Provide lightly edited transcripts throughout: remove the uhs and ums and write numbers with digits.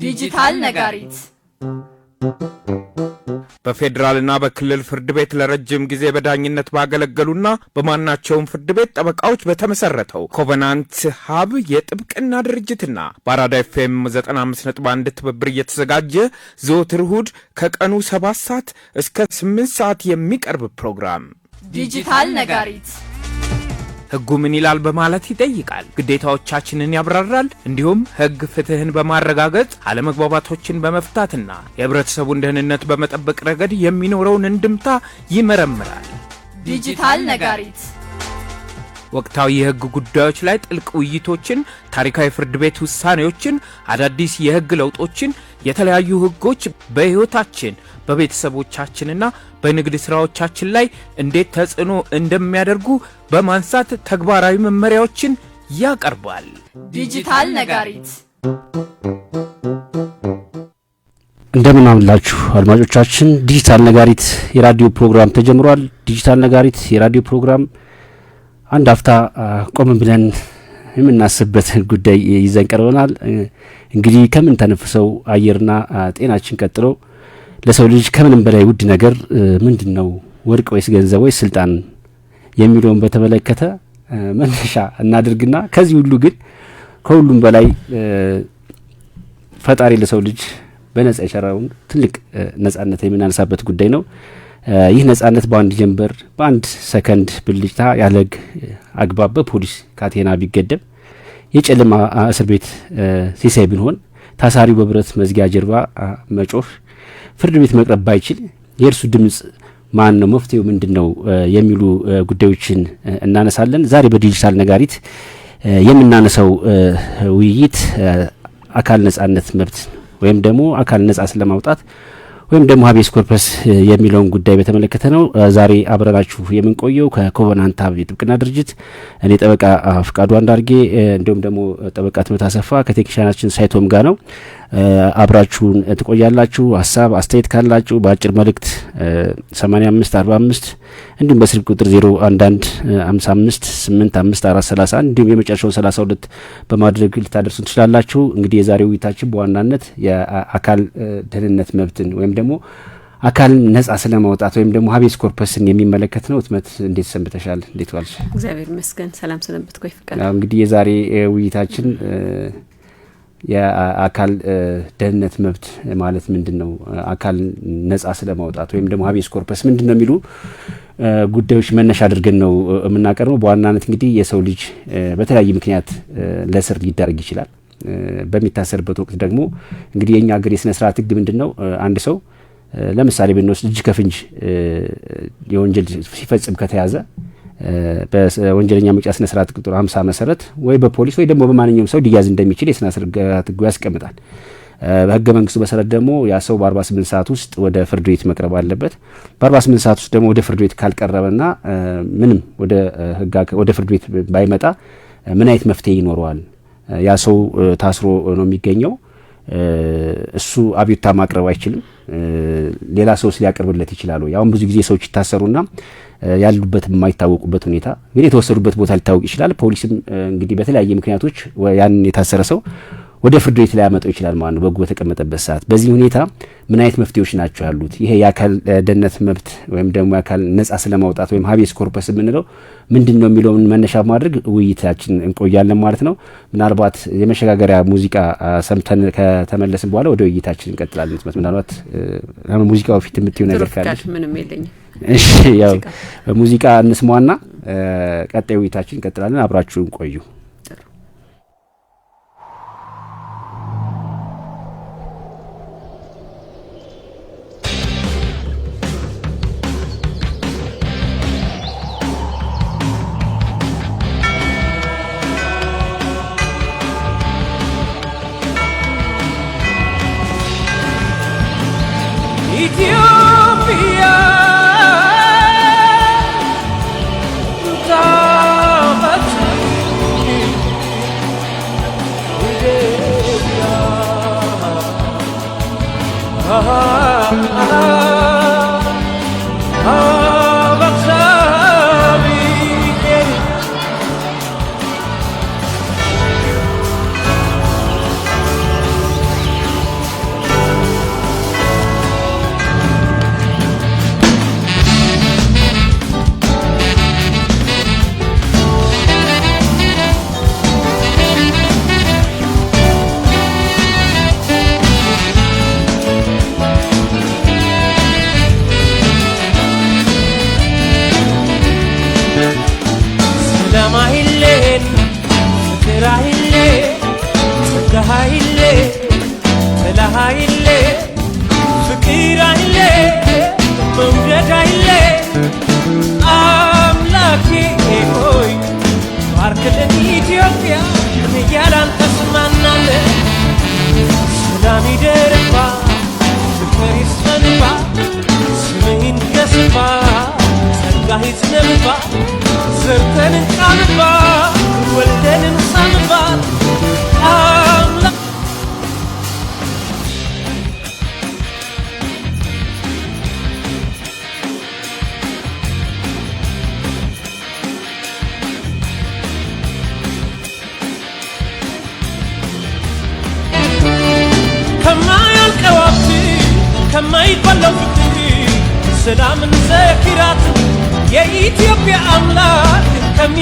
ዲጂታል ነጋሪት በፌደራልና በክልል ፍርድ ቤት ለረጅም ጊዜ በዳኝነት ባገለገሉና በማናቸውም ፍርድ ቤት ጠበቃዎች በተመሰረተው ኮቨናንት ሀብ የጥብቅና ድርጅትና በአራዳ ኤፍኤም 95.1 ትብብር እየተዘጋጀ ዘወትር እሁድ ከቀኑ 7 ሰዓት እስከ 8 ሰዓት የሚቀርብ ፕሮግራም ዲጂታል ነጋሪት ህጉ ምን ይላል በማለት ይጠይቃል፣ ግዴታዎቻችንን ያብራራል፣ እንዲሁም ህግ ፍትህን በማረጋገጥ አለመግባባቶችን በመፍታትና የህብረተሰቡን ደህንነት በመጠበቅ ረገድ የሚኖረውን እንድምታ ይመረምራል። ዲጂታል ነጋሪት ወቅታዊ የህግ ጉዳዮች ላይ ጥልቅ ውይይቶችን፣ ታሪካዊ ፍርድ ቤት ውሳኔዎችን፣ አዳዲስ የህግ ለውጦችን፣ የተለያዩ ህጎች በህይወታችን በቤተሰቦቻችንና በንግድ ስራዎቻችን ላይ እንዴት ተጽዕኖ እንደሚያደርጉ በማንሳት ተግባራዊ መመሪያዎችን ያቀርባል። ዲጂታል ነጋሪት እንደምን አላችሁ አድማጮቻችን። ዲጂታል ነጋሪት የራዲዮ ፕሮግራም ተጀምሯል። ዲጂታል ነጋሪት የራዲዮ ፕሮግራም አንድ አፍታ ቆም ብለን የምናስብበት ጉዳይ ይዘን ቀርበናል። እንግዲህ ከምን ተነፍሰው አየርና ጤናችን ቀጥሎ ለሰው ልጅ ከምንም በላይ ውድ ነገር ምንድነው ወርቅ ወይስ ገንዘብ ወይስ ስልጣን የሚለውን በተመለከተ መነሻ እናድርግና ከዚህ ሁሉ ግን ከሁሉም በላይ ፈጣሪ ለሰው ልጅ በነጻ የቸራውን ትልቅ ነጻነት የምናነሳበት ጉዳይ ነው። ይህ ነጻነት በአንድ ጀንበር በአንድ ሰከንድ ብልጭታ ያለግ አግባብ በፖሊስ ካቴና ቢገደብ የጨለማ እስር ቤት ሲሳይ ብንሆን ታሳሪው በብረት መዝጊያ ጀርባ መጮህ ፍርድ ቤት መቅረብ ባይችል የእርሱ ድምጽ ማን ነው፣ መፍትሄው ምንድነው የሚሉ ጉዳዮችን እናነሳለን። ዛሬ በዲጂታል ነጋሪት የምናነሳው ውይይት አካል ነጻነት መብት ወይም ደግሞ አካል ነጻ ስለማውጣት ወይም ደግሞ ሀቤስ ኮርፐስ የሚለውን ጉዳይ በተመለከተ ነው። ዛሬ አብረናችሁ የምንቆየው ከኮቨናንት ሀብ የጥብቅና ድርጅት እኔ ጠበቃ ፍቃዱ አንዳርጌ እንዲሁም ደግሞ ጠበቃ ተመታሰፋ ከቴክኒሻናችን ሳይቶም ጋር ነው። አብራችሁን ትቆያላችሁ። ሀሳብ አስተያየት ካላችሁ በአጭር መልእክት 8545 እንዲሁም በስልክ ቁጥር 0115585430 እንዲሁም የመጨረሻው 32 በማድረግ ልታደርሱን ትችላላችሁ። እንግዲህ የዛሬው ውይይታችን በዋናነት የአካል ደህንነት መብትን ወይም ደግሞ አካል ነጻ ስለማውጣት ወይም ደግሞ ሀቤስ ኮርፐስን የሚመለከት ነው። እትመት እንዴት ሰንብተሻል? እንዴት ዋልሽ? እግዚአብሔር ይመስገን ሰላም ሰንብትኩኝ ፍቃድ። እንግዲህ የዛሬ ውይይታችን የአካል ደህንነት መብት ማለት ምንድነው፣ አካል ነጻ ስለማውጣት ወይም ደግሞ ሀቤስ ኮርፐስ ምንድነው የሚሉ ጉዳዮች መነሻ አድርገን ነው የምናቀርበው። በዋናነት እንግዲህ የሰው ልጅ በተለያየ ምክንያት ለእስር ሊዳረግ ይችላል። በሚታሰርበት ወቅት ደግሞ እንግዲህ የኛ ሀገር የስነ ስርዓት ህግ ምንድነው፣ አንድ ሰው ለምሳሌ ብንወስድ እጅ ከፍንጅ የወንጀል ሲፈጽም ከተያዘ በወንጀለኛ መቅጫ ስነ ስርዓት ቁጥር 50 መሰረት ወይ በፖሊስ ወይ ደግሞ በማንኛውም ሰው ሊያዝ እንደሚችል የስነ ስርዓት ህጉ ያስቀምጣል። በህገ መንግስቱ መሰረት ደግሞ ያ ሰው በ48 ሰዓት ውስጥ ወደ ፍርድ ቤት መቅረብ አለበት። በ48 ሰዓት ውስጥ ደግሞ ወደ ፍርድ ቤት ካልቀረበና ምንም ወደ ፍርድ ቤት ባይመጣ ምን አይነት መፍትሄ ይኖረዋል? ያ ሰው ታስሮ ነው የሚገኘው። እሱ አቤቱታ ማቅረብ አይችልም። ሌላ ሰው ሊያቀርብለት ይችላል። ያው ብዙ ጊዜ ሰዎች ይታሰሩና ያሉበት የማይታወቁበት ሁኔታ ግን የተወሰዱበት ቦታ ሊታወቅ ይችላል። ፖሊስም እንግዲህ በተለያየ ምክንያቶች ያን የታሰረ ሰው ወደ ፍርድ ቤት ላይ ያመጣው ይችላል ማለት ነው በህጉ በተቀመጠበት ሰዓት። በዚህ ሁኔታ ምን አይነት መፍትሄዎች ናቸው ያሉት? ይሄ የአካል ደህንነት መብት ወይም ደግሞ የአካል ነጻ ስለማውጣት ወይም ሀቤስ ኮርፐስ የምንለው ምንድነው የሚለውን መነሻ ማድረግ ውይይታችን እንቆያለን ማለት ነው። ምናልባት የመሸጋገሪያ ሙዚቃ ሰምተን ከተመለስን በኋላ ወደ ውይይታችን እንቀጥላለን። ምናልባት ሙዚቃው ፊት የምትይው ነገር ካለ? ምንም የለኝም። እሺ ያው ሙዚቃ እንስማውና ቀጣይ ውይይታችን እንቀጥላለን። አብራችሁን ቆዩ። ከማይበላው ፍቅር ሰላምን ዘክራት የኢትዮጵያ አምላክ ከሚ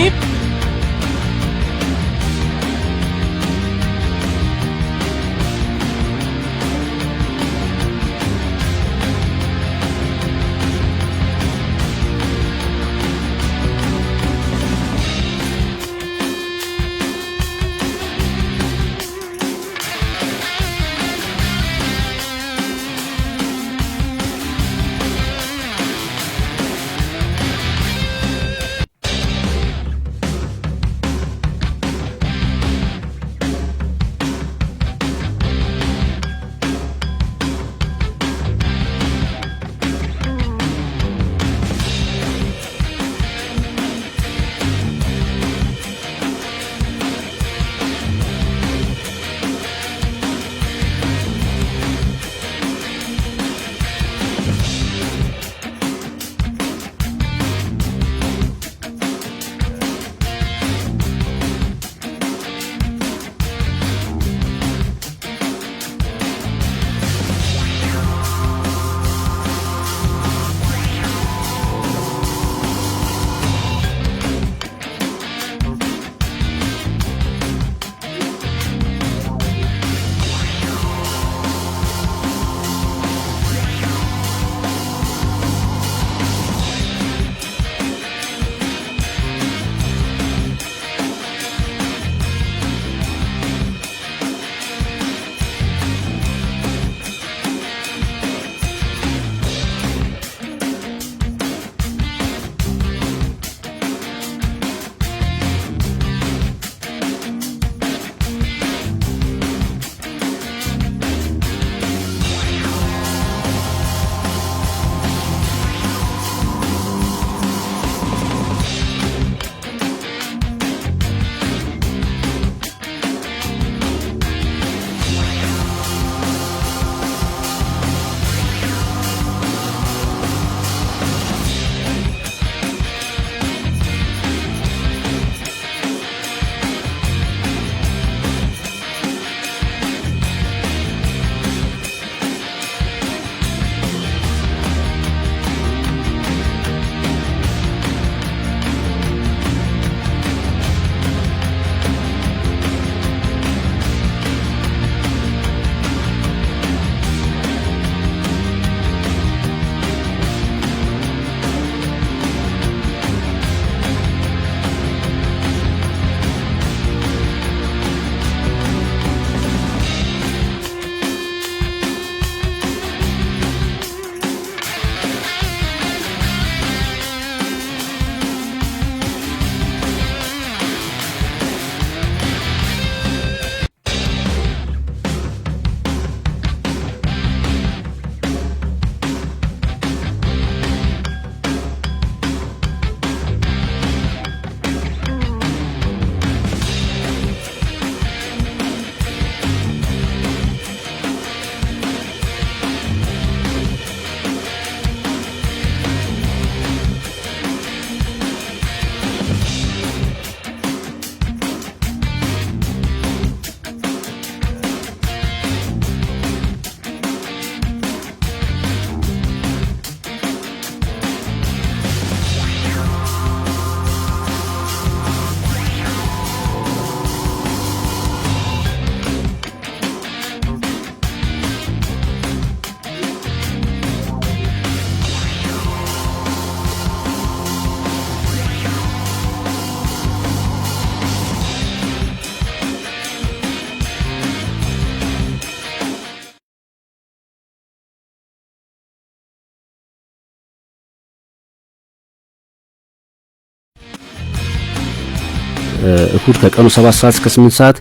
እሁድ ከቀኑ 7 ሰዓት እስከ 8 ሰዓት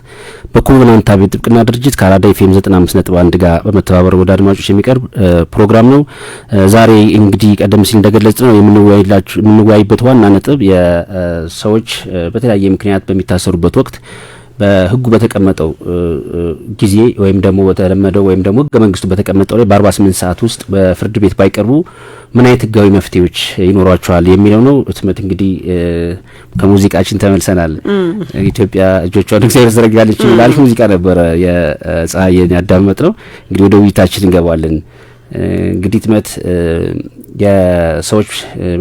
በኮቨናንት አቤት ጥብቅና ድርጅት ከአራዳ ኤፍኤም 95.1 ጋር በመተባበር ወደ አድማጮች የሚቀርብ ፕሮግራም ነው። ዛሬ እንግዲህ ቀደም ሲል እንደገለጽነው የምንወያይበት ዋና ነጥብ የሰዎች በተለያየ ምክንያት በሚታሰሩበት ወቅት በህጉ በተቀመጠው ጊዜ ወይም ደግሞ በተለመደው ወይም ደግሞ ህገ መንግስቱ በተቀመጠው ላይ በ48 ሰዓት ውስጥ በፍርድ ቤት ባይቀርቡ ምን አይነት ህጋዊ መፍትሄዎች ይኖሯቸዋል የሚለው ነው። እትመት እንግዲህ ከሙዚቃችን ተመልሰናል። ኢትዮጵያ እጆቿን እግዚአብሔር ዘረጋለች ይላል ሙዚቃ ነበረ የፀሐይን ያዳመጥ ነው። እንግዲህ ወደ ውይይታችን እንገባለን። እንግዲህ ትመት የሰዎች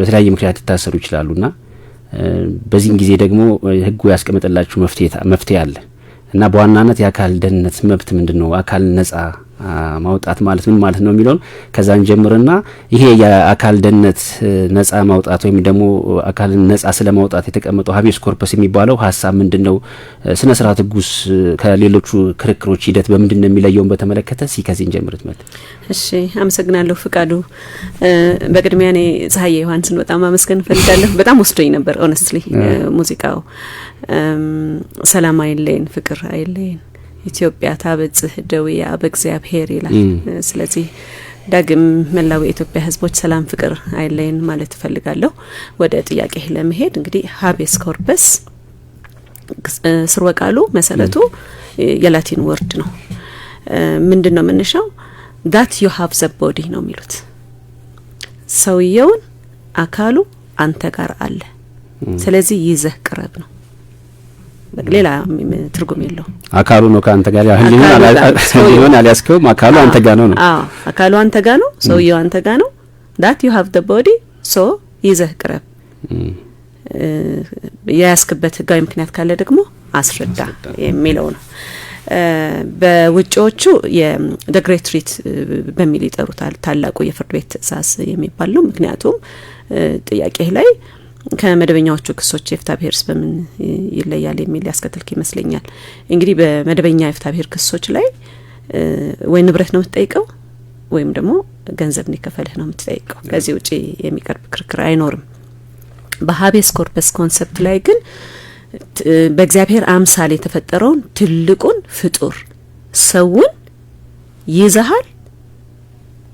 በተለያየ ምክንያት ይታሰሩ ይችላሉና በዚህም ጊዜ ደግሞ ህጉ ያስቀመጠላችሁ መፍትሄ አለ እና በዋናነት የአካል ደህንነት መብት ምንድነው አካል ነጻ ማውጣት ማለት ምን ማለት ነው የሚለው ከዛን ጀምርና ይሄ የአካል ደህንነት ነጻ ማውጣት ወይም ደግሞ አካል ነጻ ስለማውጣት የተቀመጠው ሀቤስ ኮርፐስ የሚባለው ሀሳብ ምንድነው ስነ ስርዓት ህጉስ ከሌሎቹ ክርክሮች ሂደት በምንድነው የሚለየው በተመለከተ ሲከዚን ጀምርት ማለት እሺ አመሰግናለሁ ፍቃዱ በቅድሚያ እኔ ፀሐይ ዮሐንስን በጣም አመስገን ፈልጋለሁ በጣም ወስዶኝ ነበር ሆነስትሊ ሙዚቃው ሰላም አይለየን ፍቅር አይለየን ኢትዮጵያ ታበጽህ ደውያ በእግዚአብሔር ይላል ስለዚህ ዳግም መላው የኢትዮጵያ ህዝቦች ሰላም ፍቅር አይለየን ማለት ፈልጋለሁ ወደ ጥያቄ ለመሄድ እንግዲህ ሀቤስ ኮርፐስ ስርወ ቃሉ መሰረቱ የላቲን ወርድ ነው ምንድነው መነሻው that you have the body ነው የሚሉት ሰውየውን አካሉ አንተ ጋር አለ ስለዚህ ይዘህ ቅረብ ነው በሌላ ትርጉም የለው አካሉ ነው ካንተ ጋር ይሆን አልያስከውም አካሉ አንተ ጋር ነው አካሉ አንተ ጋር ነው ሰውየው አንተ ጋር ነው that you have the body so ይዘህ ቅረብ ያስከበት ህጋዊ ምክንያት ካለ ደግሞ አስረዳ የሚለው ነው በውጪዎቹ the great treat በሚል ይጠሩታል ታላቁ የፍርድ ቤት ትእዛዝ የሚባል ነው ምክንያቱም ጥያቄ ላይ ከመደበኛዎቹ ክሶች የፍትሐ ብሔርስ በምን ይለያል የሚል ያስከተልክ ይመስለኛል እንግዲህ በመደበኛ የፍትሐ ብሔር ክሶች ላይ ወይ ንብረት ነው የምትጠይቀው ወይም ደግሞ ገንዘብ እንዲከፈልህ ነው የምትጠይቀው ከዚህ ውጪ የሚቀርብ ክርክር አይኖርም በሀቤስ ኮርፐስ ኮንሰፕት ላይ ግን በእግዚአብሔር አምሳል የተፈጠረውን ትልቁን ፍጡር ሰውን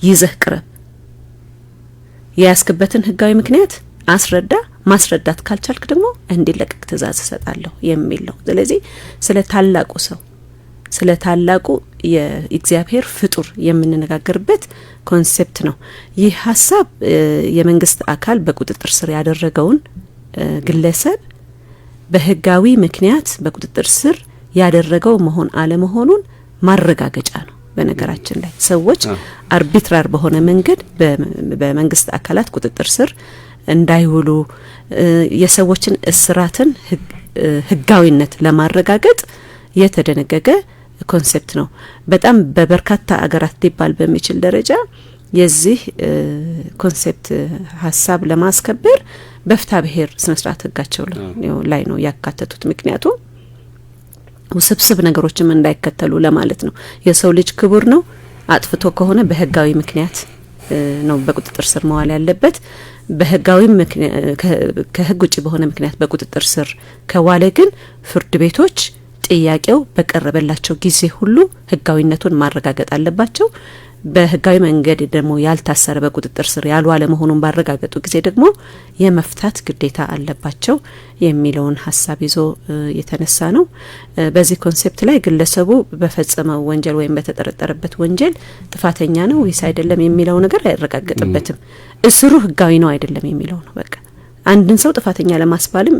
ይዘህ ቅረብ ያስከበትን ህጋዊ ምክንያት አስረዳ ማስረዳት ካልቻልክ ደግሞ እንዲለቀቅ ትእዛዝ ሰጣለሁ የሚል ነው ስለዚህ ስለ ታላቁ የእግዚአብሔር ፍጡር የምንነጋገርበት ኮንሴፕት ነው ይህ ሐሳብ የመንግስት አካል በቁጥጥር ስር ያደረገውን ግለሰብ በህጋዊ ምክንያት በቁጥጥር ስር ያደረገው መሆን አለመሆኑን ማረጋገጫ ነው በነገራችን ላይ ሰዎች አርቢትራር በሆነ መንገድ በመንግስት አካላት ቁጥጥር ስር እንዳይውሉ የሰዎችን እስራትን ህጋዊነት ለማረጋገጥ የተደነገገ ኮንሴፕት ነው በጣም በበርካታ አገራት ሊባል በሚችል ደረጃ የዚህ ኮንሴፕት ሐሳብ ለማስከበር በፍትሐ ብሔር ስነ ስርዓት ህጋቸው ላይ ነው ያካተቱት ምክንያቱም ውስብስብ ነገሮችም እንዳይከተሉ ለማለት ነው የሰው ልጅ ክቡር ነው አጥፍቶ ከሆነ በህጋዊ ምክንያት ነው በቁጥጥር ስር መዋል ያለበት በህጋዊ ከህግ ውጪ በሆነ ምክንያት በቁጥጥር ስር ከዋለ ግን ፍርድ ቤቶች ጥያቄው በቀረበላቸው ጊዜ ሁሉ ህጋዊነቱን ማረጋገጥ አለባቸው በህጋዊ መንገድ ደግሞ ያልታሰረ በቁጥጥር ስር ያልዋለ መሆኑን ባረጋገጡ ጊዜ ደግሞ የመፍታት ግዴታ አለባቸው የሚለውን ሐሳብ ይዞ የተነሳ ነው በዚህ ኮንሴፕት ላይ ግለሰቡ በፈጸመው ወንጀል ወይም በተጠረጠረበት ወንጀል ጥፋተኛ ነው ወይስ አይደለም የሚለው ነገር አይረጋገጥበትም እስሩ ህጋዊ ነው አይደለም የሚለው ነው በቃ አንድን ሰው ጥፋተኛ ለማስባልም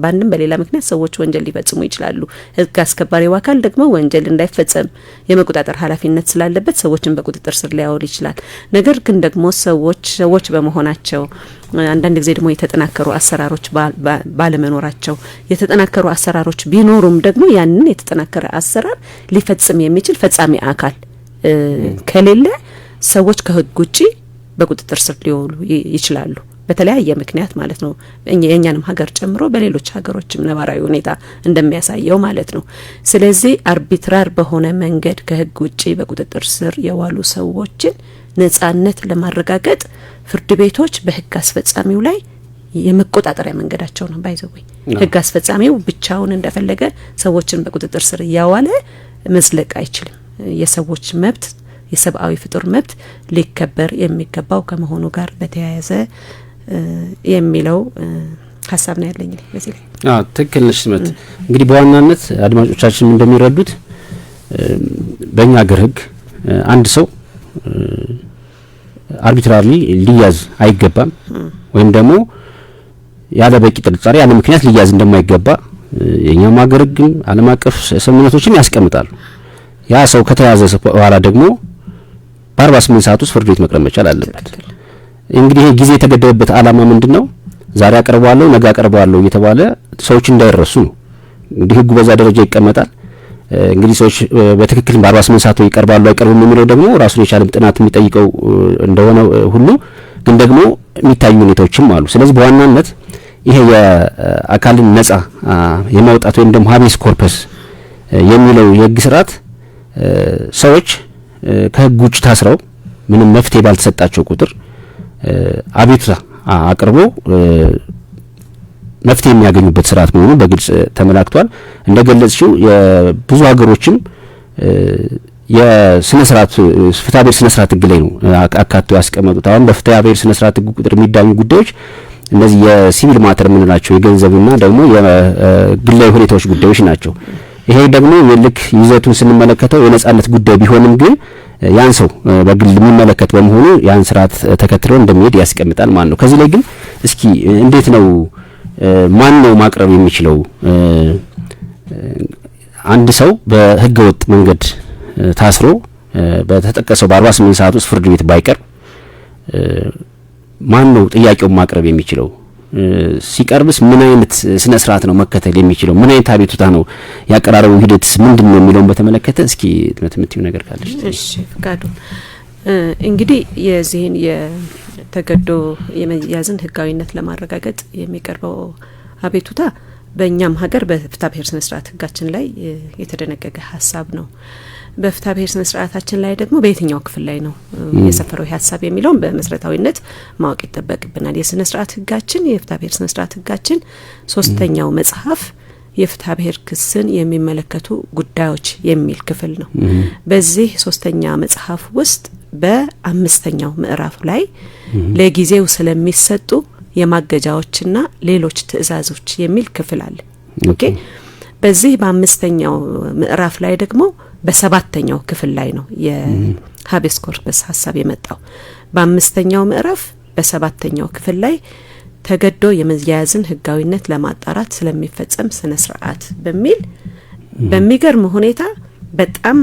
ባንድም በሌላ ምክንያት ሰዎች ወንጀል ሊፈጽሙ ይችላሉ ህግ አስከባሪው አካል ደግሞ ወንጀል እንዳይፈጸም የመቆጣጠር ኃላፊነት ስላለበት ሰዎችን በቁጥጥር ስር ሊያውል ይችላል ነገር ግን ደግሞ ሰዎች በመሆናቸው አንዳንድ ጊዜ ደግሞ የተጠናከሩ አሰራሮች ባለመኖራቸው የተጠናከሩ አሰራሮች ቢኖሩም ደግሞ ያንን የተጠናከረ አሰራር ሊፈጽም የሚችል ፈጻሚ አካል ከሌለ ሰዎች ከህግ ውጪ በቁጥጥር ስር ሊውሉ ይችላሉ በተለያየ ምክንያት ማለት ነው የኛንም ሀገር ጨምሮ በሌሎች ሀገሮችም ነባራዊ ሁኔታ እንደሚያሳየው ማለት ነው ስለዚህ አርቢትራር በሆነ መንገድ ከህግ ውጪ በቁጥጥር ስር የዋሉ ሰዎችን ነጻነት ለማረጋገጥ ፍርድ ቤቶች በህግ አስፈጻሚው ላይ የመቆጣጠሪያ መንገዳቸው ነው ባይዘው ህግ አስፈጻሚው ብቻውን እንደፈለገ ሰዎችን በቁጥጥር ስር ያዋለ መስለቅ አይችልም የሰዎች መብት የሰብአዊ ፍጡር መብት ሊከበር የሚገባው ከመሆኑ ጋር በተያያዘ የሚለው ሐሳብ ነው ያለኝ በዚህ ላይ ትክክል ነሽ ስመት እንግዲህ በዋናነት አድማጮቻችን እንደሚረዱት በእኛ ሀገር ህግ አንድ ሰው አርቢትራሪ ሊያዝ አይገባም ወይም ደግሞ ያለ በቂ ጥርጣሬ ያለ ምክንያት ሊያዝ እንደማይገባ የኛም ሀገር ህግም ዓለም አቀፍ ስምምነቶችን ያስቀምጣሉ ያ ሰው ከተያዘ በኋላ ደግሞ በ48 ሰዓት ውስጥ ፍርድ ቤት መቅረብ መቻል አለበት። እንግዲህ ይሄ ጊዜ የተገደበበት ዓላማ ምንድነው? ዛሬ አቀርባለሁ ነገ አቀርባለሁ እየተባለ ሰዎች እንዳይረሱ ነው። እንግዲህ ህጉ በዛ ደረጃ ይቀመጣል። እንግዲህ ሰዎች በትክክል በ48 ሰዓት ይቀርባሉ አይቀርቡም የሚለው ደግሞ ራሱን የቻለ ጥናት የሚጠይቀው እንደሆነ ሁሉ ግን ደግሞ የሚታዩ ሁኔታዎችም አሉ። ስለዚህ በዋናነት ይሄ የአካልን ነጻ የማውጣት ወይም ደግሞ ሀቤስ ኮርፐስ የሚለው የህግ ስርዓት ሰዎች ከህግ ውጭ ታስረው ምንም መፍትሄ ባልተሰጣቸው ቁጥር አቤቱታ አቅርቦ መፍትሄ የሚያገኙበት ስርዓት መሆኑ በግልጽ ተመላክቷል። እንደገለጽሽው የብዙ ሀገሮችም የስነ ስርዓት ፍትሐ ብሔር ስነ ስርዓት ህግ ላይ ነው አካቶ ያስቀመጡት። አሁን በፍትሐ ብሔር ስነ ስርዓት ህግ ቁጥር የሚዳኙ ጉዳዮች እነዚህ የሲቪል ማተር የምንላቸው የገንዘብና ደግሞ የግላዊ ሁኔታዎች ጉዳዮች ናቸው። ይሄ ደግሞ ልክ ይዘቱን ስንመለከተው የነጻነት ጉዳይ ቢሆንም ግን ያን ሰው በግል የሚመለከት በመሆኑ ያን ስርዓት ተከትሎ እንደሚሄድ ያስቀምጣል ማለት ነው። ከዚህ ላይ ግን እስኪ እንዴት ነው ማን ነው ማቅረብ የሚችለው? አንድ ሰው በህገ ወጥ መንገድ ታስሮ በተጠቀሰው በ48 ሰዓት ውስጥ ፍርድ ቤት ባይቀርብ ማን ነው ጥያቄውን ማቅረብ የሚችለው? ሲቀርብስ ምን አይነት ስነ ስርዓት ነው መከተል የሚችለው? ምን አይነት አቤቱታ ነው ያቀራረቡ ሂደትስ ምንድነው የሚለውን በተመለከተ እስኪ የምትምትዩ ነገር ካለሽ። እሺ ፍቃዱ፣ እንግዲህ የዚህን የተገዶ የመያዝን ህጋዊነት ለማረጋገጥ የሚቀርበው አቤቱታ በእኛም ሀገር በፍትሐ ብሔር ስነ ስርዓት ህጋችን ላይ የተደነገገ ሀሳብ ነው። በፍትሐ ብሔር ስነ ስርዓታችን ላይ ደግሞ በየትኛው ክፍል ላይ ነው የሰፈረው ሀሳብ የሚለውን በመሰረታዊነት ማወቅ ይጠበቅብናል። የስነ ስርዓት ህጋችን የፍትሐ ብሔር ስነ ስርዓት ህጋችን 3ኛው መጽሐፍ የፍትሐ ብሔር ክስን የሚመለከቱ ጉዳዮች የሚል ክፍል ነው። በዚህ 3ኛ መጽሐፍ ውስጥ በ5ኛው ምዕራፍ ላይ ለጊዜው ስለሚሰጡ የማገጃዎችና ሌሎች ትእዛዞች የሚል ክፍል አለ። ኦኬ። በዚህ በ5ኛው ምዕራፍ ላይ ደግሞ በ7ኛው ክፍል ላይ ነው የሀቤስ ኮርፐስ ሀሳብ የመጣው። በ5ኛው ምዕራፍ በ7ኛው ክፍል ላይ ተገዶ የመያዝን ህጋዊነት ለማጣራት ስለሚፈጸም ስነ ስርዓት በሚል በሚገርም ሁኔታ በጣም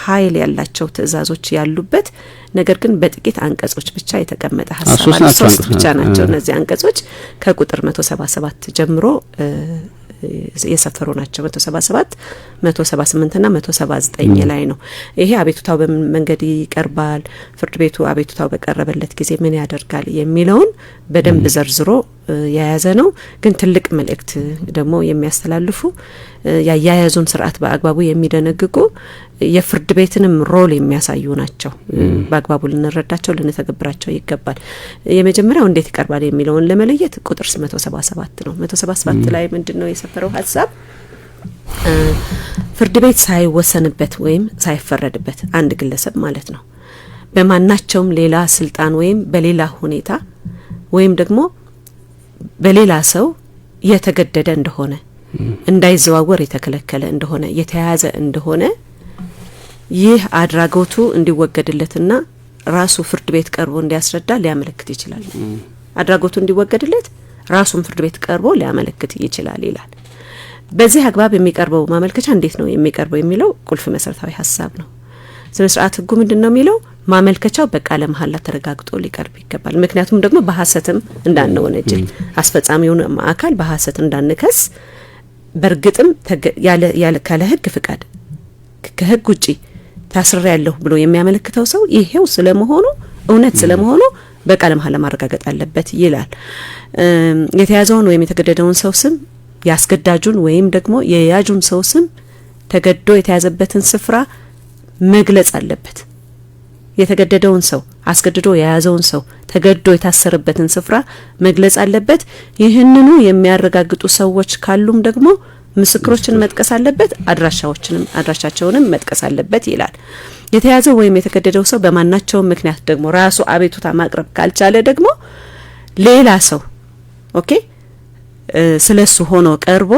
ኃይል ያላቸው ትእዛዞች ያሉበት ነገር ግን በጥቂት አንቀጾች ብቻ የተቀመጠ ሀሳብ አለ። 3 ብቻ ናቸው እነዚህ አንቀጾች ከቁጥር 177 ጀምሮ የሰፈሩ ናቸው። 177 178 እና 179 ላይ ነው። ይሄ አቤቱታው በምን መንገድ ይቀርባል፣ ፍርድ ቤቱ አቤቱታው በቀረበለት ጊዜ ምን ያደርጋል የሚለውን በደንብ ዘርዝሮ የያዘ ነው። ግን ትልቅ መልእክት ደግሞ የሚያስተላልፉ ያያያዙን ስርዓት በአግባቡ የሚደነግጉ የፍርድ ቤትንም ሮል የሚያሳዩ ናቸው። በአግባቡ ልንረዳቸው ልንተገብራቸው ይገባል። የመጀመሪያው እንዴት ይቀርባል የሚለውን ለመለየት ቁጥር 177 ነው። 177 ላይ ምንድነው የሰፈረው ሀሳብ? ፍርድ ቤት ሳይወሰንበት ወይም ሳይፈረድበት አንድ ግለሰብ ማለት ነው በማናቸውም ሌላ ስልጣን ወይም በሌላ ሁኔታ ወይም ደግሞ በሌላ ሰው የተገደደ እንደሆነ እንዳይዘዋወር የተከለከለ እንደሆነ የተያዘ እንደሆነ ይህ አድራጎቱ እንዲወገድለትና ራሱ ፍርድ ቤት ቀርቦ እንዲያስረዳ ሊያመለክት ይችላል። አድራጎቱ እንዲወገድለት ራሱን ፍርድ ቤት ቀርቦ ሊያመለክት ይችላል ይላል። በዚህ አግባብ የሚቀርበው ማመልከቻ እንዴት ነው የሚቀርበው የሚለው ቁልፍ መሰረታዊ ሀሳብ ነው። ስነ ስርዓት ህጉ ምንድነው የሚለው? ማመልከቻው በቃለ መሐላ ተረጋግጦ ሊቀርብ ይገባል። ምክንያቱም ደግሞ በሐሰትም እንዳንወነጀል አስፈጻሚውን አካል በሐሰት እንዳንከስ በርግጥም ያለ ካለ ህግ ፍቃድ ከህግ ውጪ ታስረ ያለው ብሎ የሚያመለክተው ሰው ይሄው ስለመሆኑ እውነት ስለመሆኑ በቃለ መሐላ ማረጋገጥ አለበት ይላል። የተያዘውን ወይም የተገደደውን ሰው ስም ያስገዳጁን ወይም ደግሞ የያዡን ሰው ስም ተገዶ የተያዘበትን ስፍራ መግለጽ አለበት። የተገደደውን ሰው አስገድዶ የያዘውን ሰው ተገዶ የታሰረበትን ስፍራ መግለጽ አለበት። ይህንኑ የሚያረጋግጡ ሰዎች ካሉም ደግሞ ምስክሮችን መጥቀስ አለበት። አድራሻቸውንም መጥቀስ አለበት ይላል። የተያዘው ወይም የተገደደው ሰው በማናቸው ምክንያት ደግሞ ራሱ አቤቱታ ማቅረብ ካልቻለ ደግሞ ሌላ ሰው ኦኬ ስለሱ ሆኖ ቀርቦ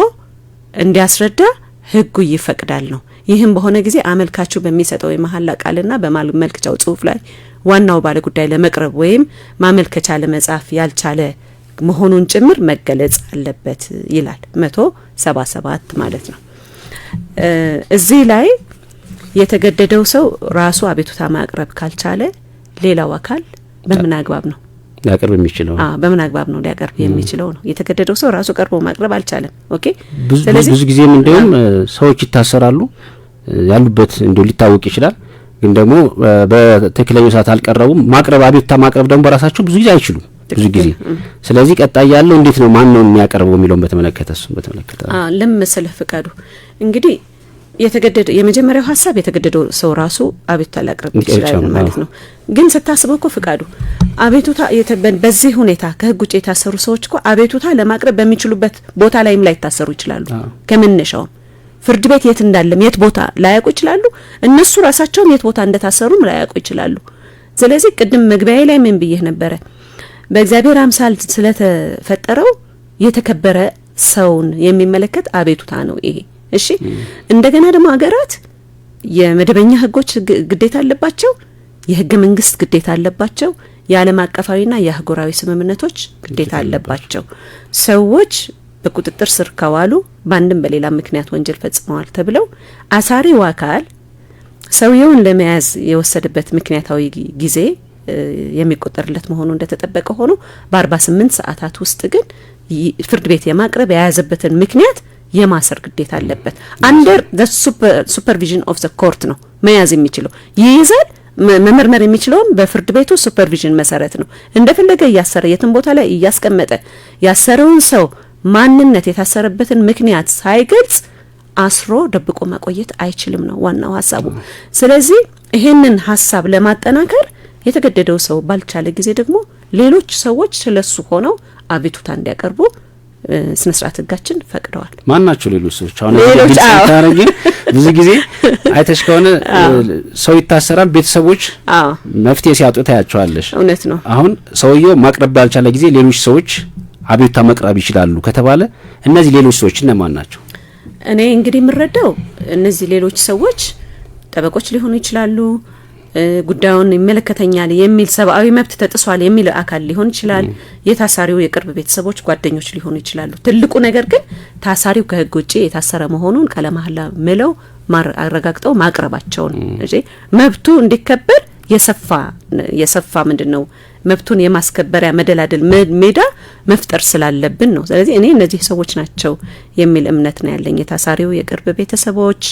እንዲያስረዳ ህጉ ይፈቅዳል ነው። ይህም በሆነ ጊዜ አመልካቹ በሚሰጠው የመሐላ ቃልና በማመልከቻው ጽሁፍ ላይ ዋናው ባለ ጉዳይ ለመቅረብ ወይም ማመልከቻ ለመጻፍ ያልቻለ መሆኑን ጭምር መገለጽ አለበት ይላል 177 ማለት ነው። እዚህ ላይ የተገደደው ሰው ራሱ አቤቱታ ማቅረብ ካልቻለ ሌላው አካል በምን አግባብ ነው ሊያቀርብ የሚችለው? በምን አግባብ ነው ሊያቀርብ የሚችለው ነው። የተገደደው ሰው ራሱ ቀርቦ ማቅረብ አልቻለም። ኦኬ ስለዚህ ብዙ ጊዜም እንደውም ሰዎች ይታሰራሉ ያሉበት እንደው ሊታወቅ ይችላል፣ ግን ደግሞ በትክክለኛው ሰዓት አልቀረቡም። ማቅረብ አቤቱታ ማቅረብ ደግሞ በራሳቸው ብዙ ጊዜ አይችሉም ብዙ ጊዜ። ስለዚህ ቀጣይ ያለው እንዴት ነው ማን ነው የሚያቀርበው የሚለውን በተመለከተ ለምሳሌ ፍቃዱ እንግዲህ የመጀመሪያው ሐሳብ የተገደደው ሰው ራሱ አቤቱታ ሊያቀርብ ይችላል ማለት ነው። ግን ስታስበው እኮ ፍቃዱ አቤቱታ በዚህ ሁኔታ ከህግ ውጭ የታሰሩ ሰዎች እኮ አቤቱታ ለማቅረብ በሚችሉበት ቦታ ላይም ላይ ታሰሩ ይችላሉ። ከመነሻው ፍርድ ቤት የት እንዳለም የት ቦታ ላያውቁ ይችላሉ። እነሱ ራሳቸው የት ቦታ እንደታሰሩም ላያውቁ ይችላሉ። ስለዚህ ቅድም መግቢያዬ ላይ ምን ብዬ ነበር? በእግዚአብሔር አምሳል ስለተፈጠረው የተከበረ ሰውን የሚመለከት አቤቱታ ነው ይሄ። እሺ እንደገና ደግሞ ሀገራት የመደበኛ ህጎች ግዴታ አለባቸው፣ የህገ መንግስት ግዴታ አለባቸው፣ የዓለም አቀፋዊና የአህጉራዊ ስምምነቶች ግዴታ አለባቸው። ሰዎች በቁጥጥር ስር ከዋሉ ባንድም በሌላ ምክንያት ወንጀል ፈጽመዋል ተብለው አሳሪው አካል ሰውየውን ለመያዝ የወሰደበት ምክንያታዊ ጊዜ የሚቆጠርለት መሆኑ እንደተጠበቀ ሆኖ በ48 ሰዓታት ውስጥ ግን ፍርድ ቤት የማቅረብ የያዘበትን ምክንያት የማሰር ግዴታ አለበት። አንደር ዘ ሱፐርቪዥን ኦፍ ዘ ኮርት ነው መያዝ የሚችለው። ይይዛል መመርመር የሚችለው በፍርድ ቤቱ ሱፐርቪዥን መሰረት ነው። እንደፈለገ ያሰረ የትን ቦታ ላይ ያስቀመጠ ያሰረውን ሰው ማንነት የታሰረበትን ምክንያት ሳይገልጽ አስሮ ደብቆ ማቆየት አይችልም ነው ዋናው ሐሳቡ። ስለዚህ ይሄንን ሐሳብ ለማጠናከር የተገደደው ሰው ባልቻለ ጊዜ ደግሞ ሌሎች ሰዎች ስለሱ ሆነው አቤቱታ እንዲያቀርቡ ስነ ስርዓት ህጋችን ፈቅደዋል። ማን ናቸው ሌሎች ሰዎች? አሁን ብዙ ጊዜ አይተሽ ከሆነ ሰው ይታሰራል፣ ቤተሰቦች መፍትሄ ሲያጡ ታያቸዋለሽ። እውነት ነው። አሁን ሰውየው ማቅረብ ባልቻለ ጊዜ ሌሎች ሰዎች አቤቱታ መቅረብ ይችላሉ ከተባለ እነዚህ ሌሎች ሰዎች እነማን ናቸው? እኔ እንግዲህ የምረዳው እነዚህ ሌሎች ሰዎች ጠበቆች ሊሆኑ ይችላሉ፣ ጉዳዩን ይመለከተኛል የሚል ሰብአዊ መብት ተጥሷል የሚል አካል ሊሆን ይችላል፣ የታሳሪው የቅርብ ቤተሰቦች ጓደኞች ሊሆኑ ይችላሉ። ትልቁ ነገር ግን ታሳሪው ከህግ ውጪ የታሰረ መሆኑን ቃለመሐላ ምለው አረጋግጠው ማቅረባቸውን እንጂ መብቱ እንዲከበር የሰፋ ምንድነው መብቱን የማስከበሪያ መደላደል ሜዳ መፍጠር ስላለብን ነው። ስለዚህ እኔ እነዚህ ሰዎች ናቸው የሚል እምነት ነው ያለኝ። የታሳሪው የቅርብ ቤተሰቦች፣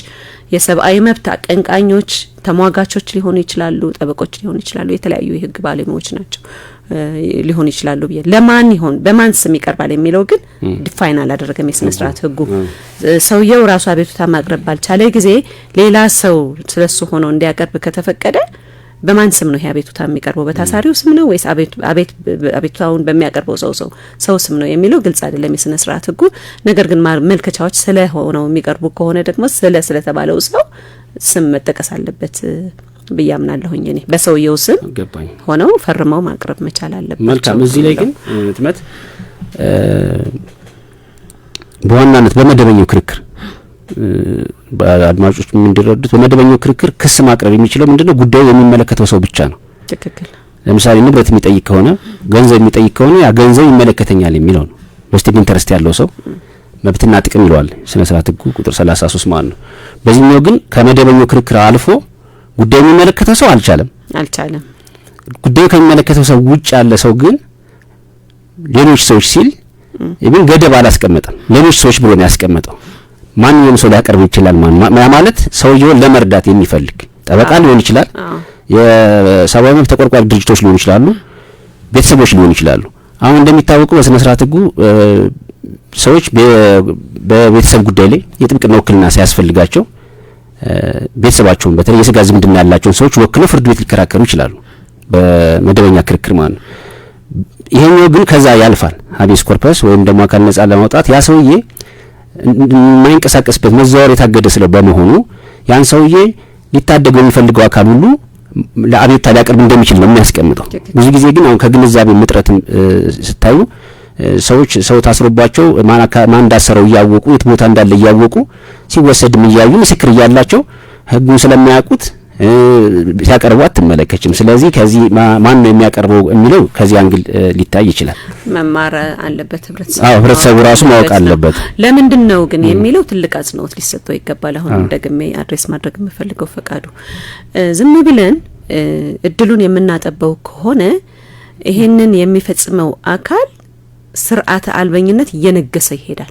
የሰብአዊ መብት አቀንቃኞች፣ ተሟጋቾች ሊሆኑ ይችላሉ፣ ጠበቆች ሊሆኑ ይችላሉ፣ የተለያዩ የህግ ባለሙያዎች ናቸው ሊሆኑ ይችላሉ። ለማን ይሆን በማን ስም ይቀርባል የሚለው ግን ዲፋይን አላደረገም የስነ ስርዓት ህጉ። ሰውየው ራሱ አቤቱታ ማቅረብ ባልቻለ ጊዜ ሌላ ሰው ስለሱ ሆኖ እንዲያቀርብ ከተፈቀደ በማን ስም ነው አቤቱታ የሚቀርበው? በታሳሪው ስም ነው ወይስ አቤቱታውን በሚያቀርበው ሰው ስም ነው የሚለው ግልጽ አይደለም የስነ ስርዓት ህጉ። ነገር ግን መልከቻዎች ስለሆነው የሚቀርቡ ከሆነ ደግሞ ስለተባለው ሰው ስም መጠቀስ አለበት ብያምናለሁኝ። እኔ በሰውየው ስም ሆነው ፈርመው ማቅረብ መቻል አለባቸው። መልካም። እዚህ ላይ ግን ትመት በዋናነት በመደበኛው ክርክር በአድማጮች እንዲረዱት በመደበኛው ክርክር ክስ ማቅረብ የሚችለው ምንድነው? ጉዳዩ የሚመለከተው ሰው ብቻ ነው። ትክክል። ለምሳሌ ንብረት የሚጠይቅ ከሆነ ገንዘብ የሚጠይቅ ከሆነ ያ ገንዘብ ይመለከተኛል የሚለው ነው። በስቴት ኢንተረስት ያለው ሰው መብትና ጥቅም ይለዋል ስነ ስርዓት ህጉ ቁጥር 33 ማለት ነው። በዚህኛው ግን ከመደበኛው ክርክር አልፎ ጉዳዩ የሚመለከተው ሰው አልቻለም። ጉዳዩ ከሚመለከተው ሰው ውጭ ያለ ሰው ግን ሌሎች ሰዎች ሲል ይብን ገደብ አላስቀመጠም። ሌሎች ሰዎች ብሎ ነው ያስቀመጠው። ማንኛውም ሰው ሊያቀርብ ይችላል ማለት ሰውየውን ለመርዳት የሚፈልግ ጠበቃ ሊሆን ይችላል፣ የሰብአዊ መብት ተቆርቋሪ ድርጅቶች ሊሆኑ ይችላሉ፣ ቤተሰቦች ሊሆኑ ይችላሉ። አሁን እንደሚታወቀው በስነ ስርዓት ህጉ ሰዎች በቤተሰብ ጉዳይ ላይ የጥብቅና ውክልና ሳያስፈልጋቸው ቤተሰባቸውን በተለይ የስጋ ዝምድና ያላቸውን ሰዎች ወክለው ፍርድ ቤት ሊከራከሩ ይችላሉ በመደበኛ ክርክር ማለት ነው። ይሄኛው ግን ከዛ ያልፋል። ሀቤስ ኮርፐስ ወይም ደግሞ አካል ነጻ ለማውጣት ያ ሰውዬ ማይንቀሳቀስበት መዘዋወር የታገደ ስለ በመሆኑ ያን ሰውዬ ሊታደገው የሚፈልገው አካል ሁሉ ለአቤቱታ ሊያቀርብ እንደሚችል ነው የሚያስቀምጠው። ብዙ ጊዜ ግን አሁን ከግንዛቤ ምጥረት ስታዩ ሰው ታስሮባቸው ማን እንዳሰረው እያወቁ የት ቦታ እንዳለ እያወቁ ሲወሰድም እያዩ ምስክር እያላቸው ህጉን ስለማያውቁት ሲያቀርቡ አትመለከችም። ስለዚህ ከዚህ ማን ነው የሚያቀርበው የሚለው ከዚህ አንግል ሊታይ ይችላል። መማር አለበት ህብረተሰቡ ራሱ ማወቅ አለበት። ለምንድን ነው ግን የሚለው ትልቅ አጽንኦት ሊሰጠው ይገባል። አሁን ደግሜ አድሬስ ማድረግ የምፈልገው ፈቃዱ ዝም ብለን እድሉን የምናጠበው ከሆነ ይሄንን የሚፈጽመው አካል ስርዓተ አልበኝነት እየነገሰ ይሄዳል።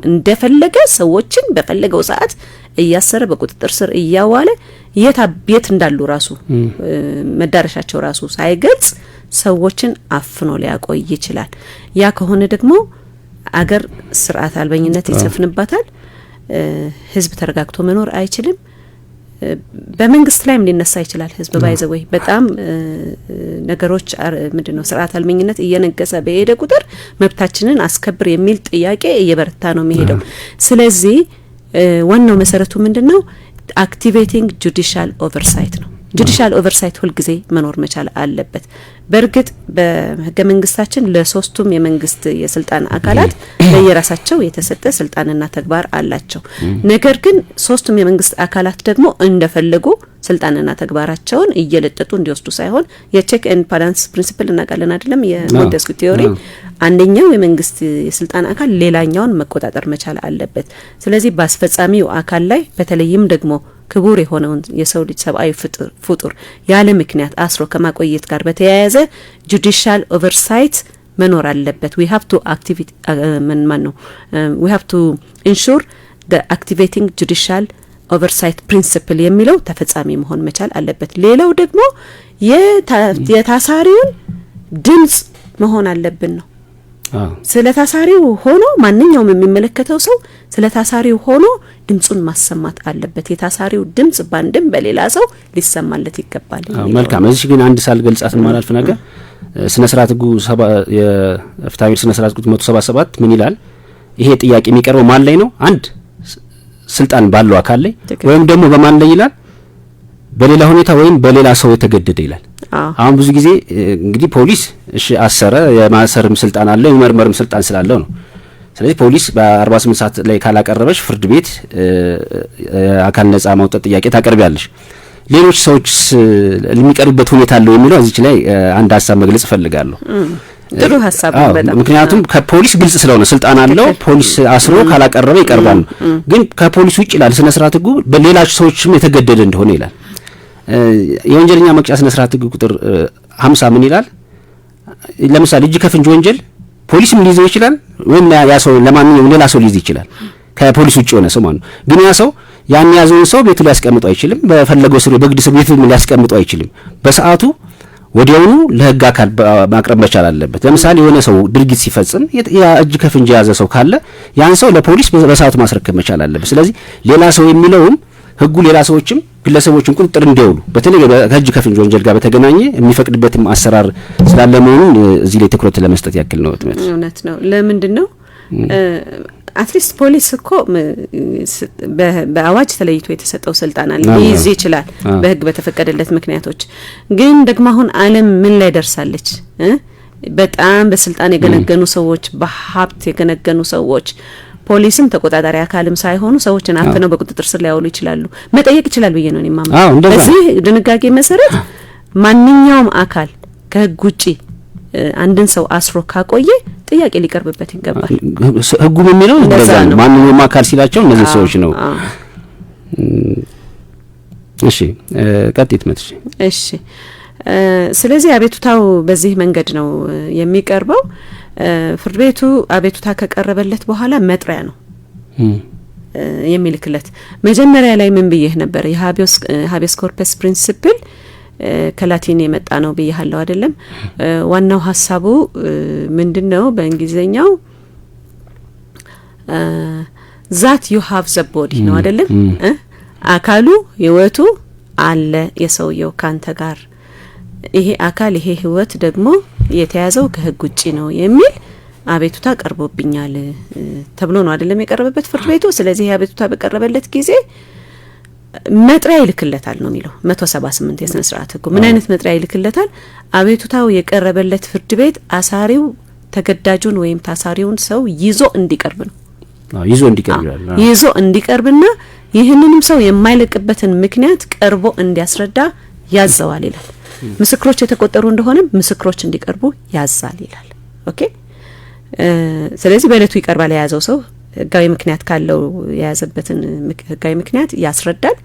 እንደፈለገ ሰዎችን በፈለገው ሰዓት እያሰረ በቁጥጥር ስር እያዋለ የት እንዳሉ ራሱ መዳረሻቸው ራሱ ሳይገልጽ ሰዎችን አፍኖ ሊያቆይ ይችላል። ያ ከሆነ ደግሞ አገር ስርዓተ አልበኝነት ይሰፍንባታል። ህዝብ ተረጋግቶ መኖር አይችልም። በመንግስት ላይም ሊነሳ ይችላል። ህዝብ ባይዘወይ በጣም ነገሮች ምንድነው ስርዓተ አልበኝነት እየነገሰ በሄደ ቁጥር መብታችንን አስከብር የሚል ጥያቄ እየበረታ ነው የሚሄደው። ስለዚህ ዋናው መሰረቱ ምንድነው? አክቲቬቲንግ ጁዲሻል ኦቨርሳይት ነው። ጁዲሻል ኦቨርሳይት ሁሉ ጊዜ መኖር መቻል አለበት። በርግጥ በህገ መንግስታችን ለሶስቱም የመንግስት የስልጣን አካላት ለየራሳቸው የተሰጠ ስልጣንና ተግባር አላቸው። ነገር ግን ሶስቱም የመንግስት አካላት ደግሞ እንደፈለጉ ስልጣንና ተግባራቸውን እየለጠጡ እንዲወስዱ ሳይሆን የቼክ ኤንድ ባላንስ ፕሪንሲፕል እናቃለን አይደለም? የሞንቴስኩ ቲዮሪ አንደኛው የመንግስት የስልጣን አካል ሌላኛውን መቆጣጠር መቻል አለበት። ስለዚህ በአስፈጻሚው አካል ላይ በተለይም ደግሞ ክቡር የሆነውን የሰው ልጅ ሰብአዊ ፍጡር ያለ ምክንያት አስሮ ከማቆየት ጋር በተያያዘ ጁዲሻል ኦቨርሳይት መኖር አለበት። we have to activate we have to ensure the activating judicial oversight principle የሚለው ተፈጻሚ መሆን መቻል አለበት። ሌላው ደግሞ የታሳሪውን ድምጽ መሆን አለብን ነው። ስለታሳሪው ሆኖ ማንኛውም የሚመለከተው ሰው ስለታሳሪው ሆኖ ድምጹን ማሰማት አለበት። የታሳሪው ድምጽ ባንድም በሌላ ሰው ሊሰማለት ይገባል። መልካም። እዚህ ግን አንድ ሳል ገልጻት ማላልፍ ነገር ስነ ስርዓት ህጉ ፍትሐብሔር ስነ ስርዓት ህጉ 177 ምን ይላል? ይሄ ጥያቄ የሚቀርበው ማን ላይ ነው? አንድ ስልጣን ባለው አካል ላይ ወይም ደግሞ በማን ላይ ይላል? በሌላ ሁኔታ ወይም በሌላ ሰው የተገደደ ይላል። አሁን ብዙ ጊዜ እንግዲህ ፖሊስ እሺ አሰረ የማሰርም ስልጣን አለው የመርመርም ስልጣን ስላለው ነው። ስለዚህ ፖሊስ በ48 ሰዓት ላይ ካላቀረበሽ ፍርድ ቤት አካል ነጻ ማውጣት ጥያቄ ታቀርቢያለሽ። ሌሎች ሰዎች የሚቀርቡበት ሁኔታ አለው የሚለው እዚህ ላይ አንድ ሀሳብ መግለጽ ፈልጋለሁ። ጥሩ ሀሳብ ነው በጣም። ምክንያቱም ከፖሊስ ግልጽ ስለሆነ ስልጣን አለው ፖሊስ አስሮ ካላቀረበ ይቀርባል። ግን ከፖሊስ ውጭ ይላል ስነ ስርዓት ህጉ በሌሎች ሰዎችም የተገደደ እንደሆነ ይላል። የወንጀለኛ መቅጫ ስነ ስርዓት ህግ ቁጥር 50 ምን ይላል? ለምሳሌ እጅ ከፍንጅ ወንጀል ፖሊስም ሊይዘው ይችላል ወይም ያ ሰው ለማንኛውም ሌላ ሰው ሊይዝ ይችላል። ከፖሊስ ውጭ ሆነ ሰው ማለት ነው። ግን ያ ሰው ያን ያዘውን ሰው ቤቱ ሊያስቀምጠው አይችልም። በፈለገው ስሩ በግድ ሰው ቤቱ ሊያስቀምጠው አይችልም። በሰዓቱ ወዲያውኑ ለህግ አካል ማቅረብ መቻል አለበት። ለምሳሌ የሆነ ሰው ድርጊት ሲፈጽም ያ እጅ ከፍንጅ ያዘ ሰው ካለ ያን ሰው ለፖሊስ በሰዓቱ ማስረከብ መቻል አለበት። ስለዚህ ሌላ ሰው የሚለውም ህጉ ሌላ ሰዎችም ግለሰቦችን ቁጥጥር እንዲያውሉ በተለይ ከእጅ ከፍንጅ ወንጀል ጋር በተገናኘ የሚፈቅድበትም አሰራር ስላለ መሆኑን እዚህ ላይ ትኩረት ለመስጠት ያክል ነው። እውነት ነው። ለምንድነው አትሊስት ፖሊስ እኮ በአዋጅ ተለይቶ የተሰጠው ስልጣን አለ ይይዝ ይችላል በህግ በተፈቀደለት ምክንያቶች። ግን ደግሞ አሁን ዓለም ምን ላይ ደርሳለች? በጣም በስልጣን የገነገኑ ሰዎች በሀብት የገነገኑ ሰዎች ፖሊስም ተቆጣጣሪ አካልም ሳይሆኑ ሰዎችን አፍነው በቁጥጥር ስር ሊያውሉ ይችላሉ። መጠየቅ ይችላል ብዬ ነው የማምነው። በዚህ ድንጋጌ መሰረት ማንኛውም አካል ከህግ ውጪ አንድን ሰው አስሮ ካቆየ ጥያቄ ሊቀርብበት ይገባል። ህጉ የሚለው እንደዛ ነው። ማንኛውም አካል ሲላቸው እነዚህ ሰዎች ነው። እሺ ቀጥይት መጥሽ። እሺ ስለዚህ አቤቱታው በዚህ መንገድ ነው የሚቀርበው። ፍርድ ቤቱ አቤቱታ ከቀረበለት በኋላ መጥሪያ ነው የሚልክለት። መጀመሪያ ላይ ምን ብዬ ነበር? የሃቤስ ኮርፐስ ፕሪንሲፕል ከላቲን የመጣ ነው ብዬሃለሁ አይደለም? ዋናው ሐሳቡ ምንድነው? በእንግሊዘኛው that you have the body ነው አይደለም? አካሉ ህይወቱ አለ የሰውየው ካንተ ጋር ይሄ አካል ይሄ ህይወት ደግሞ የተያዘው ከህግ ውጪ ነው የሚል አቤቱታ ቀርቦብኛል ተብሎ ነው አይደለም የቀረበበት ፍርድ ቤቱ። ስለዚህ አቤቱታ በቀረበለት ጊዜ መጥሪያ ይልክለታል ነው የሚለው 178 የስነ ስርዓት ህጉ። ምን አይነት መጥሪያ ይልክለታል? አቤቱታው የቀረበለት ፍርድ ቤት አሳሪው ተገዳጁን ወይም ታሳሪውን ሰው ይዞ እንዲቀርብ ነው። ይዞ እንዲቀርብና ይህንንም ሰው የማይለቅበትን ምክንያት ቀርቦ እንዲያስረዳ ያዘዋል ይላል። ምስክሮች የተቆጠሩ እንደሆነ ምስክሮች እንዲቀርቡ ያዛል ይላል። ኦኬ። ስለዚህ በእለቱ ይቀርባል የያዘው ሰው ህጋዊ ምክንያት ካለው የያዘበትን ህጋዊ ምክንያት ያስረዳል።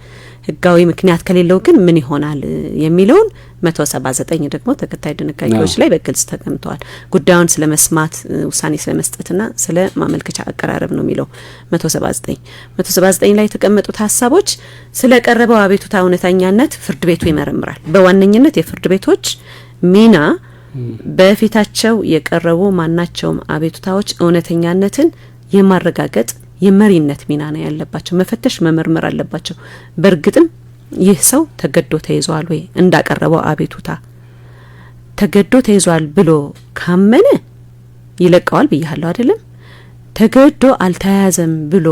ህጋዊ ምክንያት ከሌለው ግን ምን ይሆናል የሚለውን 179 ደግሞ ተከታይ ድንጋጌዎች ላይ በግልጽ ተቀምጠዋል። ጉዳዩን ስለመስማት ውሳኔ ስለመስጠትና ስለ ማመልከቻ አቀራረብ ነው የሚለው 179 ላይ የተቀመጡት ሀሳቦች ስለ ቀረበው አቤቱታ እውነተኛነት ፍርድ ቤቱ ይመረምራል። በዋነኝነት የፍርድ ቤቶች ሚና በፊታቸው የቀረቡ ማናቸውም አቤቱታዎች እውነተኛነትን የማረጋገጥ የመሪነት ሚና ነው ያለባቸው። መፈተሽ መመርመር አለባቸው። በእርግጥም ይህ ሰው ተገዶ ተይዟል ወይ እንዳቀረበው አቤቱታ ተገዶ ተይዟል ብሎ ካመነ ይለቀዋል ብያለሁ አይደለም። ተገዶ አልተያዘም ብሎ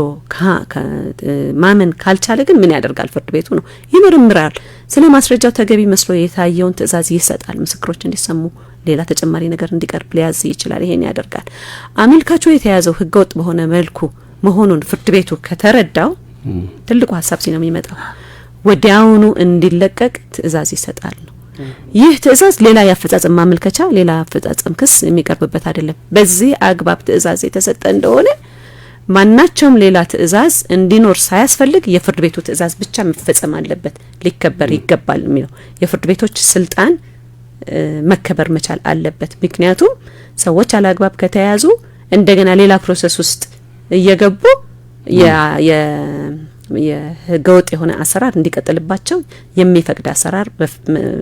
ማመን ካልቻለ ግን ምን ያደርጋል? ፍርድ ቤቱ ነው ይመረምራል። ስለ ማስረጃው ተገቢ መስሎ የታየውን ትዕዛዝ ይሰጣል። ምስክሮች እንዲሰሙ፣ ሌላ ተጨማሪ ነገር እንዲቀርብ ሊያዝ ይችላል። ይሄን ያደርጋል። አመልካቹ የተያዘው ህገወጥ በሆነ መልኩ መሆኑን ፍርድ ቤቱ ከተረዳው ትልቁ ሀሳብ ሲነው የሚመጣው ወዲያውኑ እንዲለቀቅ ትዕዛዝ ይሰጣል ነው። ይህ ትዕዛዝ ሌላ ያፈጻጸም ማመልከቻ፣ ሌላ ያፈጻጸም ክስ የሚቀርብበት አይደለም። በዚህ አግባብ ትዕዛዝ የተሰጠ እንደሆነ ማናቸውም ሌላ ትዕዛዝ እንዲኖር ሳያስፈልግ የፍርድ ቤቱ ትዕዛዝ ብቻ መፈጸም አለበት፣ ሊከበር ይገባል የሚለው የፍርድ ቤቶች ስልጣን መከበር መቻል አለበት። ምክንያቱም ሰዎች አላግባብ ከተያዙ እንደገና ሌላ ፕሮሰስ ውስጥ እየገቡ የህገወጥ የሆነ አሰራር እንዲቀጥልባቸው የሚፈቅድ አሰራር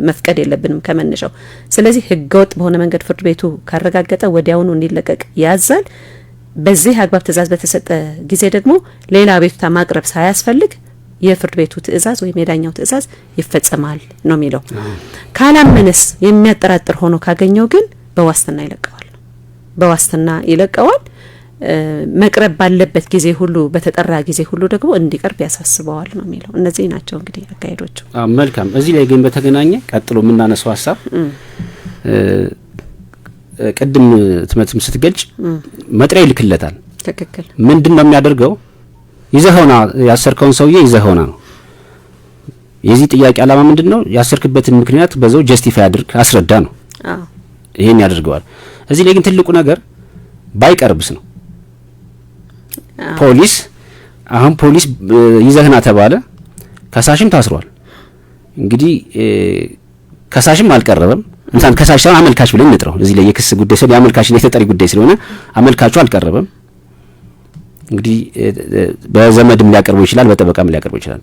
መፍቀድ የለብንም ከመነሻው። ስለዚህ ህገወጥ በሆነ መንገድ ፍርድ ቤቱ ካረጋገጠ ወዲያውኑ እንዲለቀቅ ያዛል። በዚህ አግባብ ትዕዛዝ በተሰጠ ጊዜ ደግሞ ሌላ አቤቱታ ማቅረብ ሳያስፈልግ የፍርድ ቤቱ ትዕዛዝ ወይም የዳኛው ትዕዛዝ ይፈጸማል ነው የሚለው። ካላመነስ የሚያጠራጥር ሆኖ ካገኘው ግን በዋስትና ይለቀዋል። በዋስትና ይለቀዋል። መቅረብ ባለበት ጊዜ ሁሉ በተጠራ ጊዜ ሁሉ ደግሞ እንዲቀርብ ያሳስበዋል ነው የሚለው። እነዚህ ናቸው እንግዲህ አካሄዶቹ። መልካም። እዚህ ላይ ግን በተገናኘ ቀጥሎ የምናነሳው ሀሳብ ቅድም ትመትም ስትገልጭ መጥሪያ ይልክለታል። ትክክል። ምንድነው የሚያደርገው? ይዘኸውና ያሰርከውን ሰውዬ ይዘኸውና ነው። የዚህ ጥያቄ ዓላማ ምንድነው? ያሰርክበትን ምክንያት በዛው ጀስቲፋይ አድርግ፣ አስረዳ ነው። ይሄን ያደርገዋል። እዚህ ላይ ግን ትልቁ ነገር ባይቀርብስ ነው። ፖሊስ አሁን ፖሊስ ይዘህና ተባለ፣ ከሳሽም ታስሯል። እንግዲህ ከሳሽም አልቀረበም። እንሳን ከሳሽ ሳይሆን አመልካች ብለን እንጥራው። እዚህ ላይ የክስ ጉዳይ ስለሆነ አመልካች ነው የተጠሪ ጉዳይ ስለሆነ አመልካቹ አልቀረበም። እንግዲህ በዘመድም ሊያቀርበው ይችላል፣ በጠበቃም ሊያቀርበው ይችላል።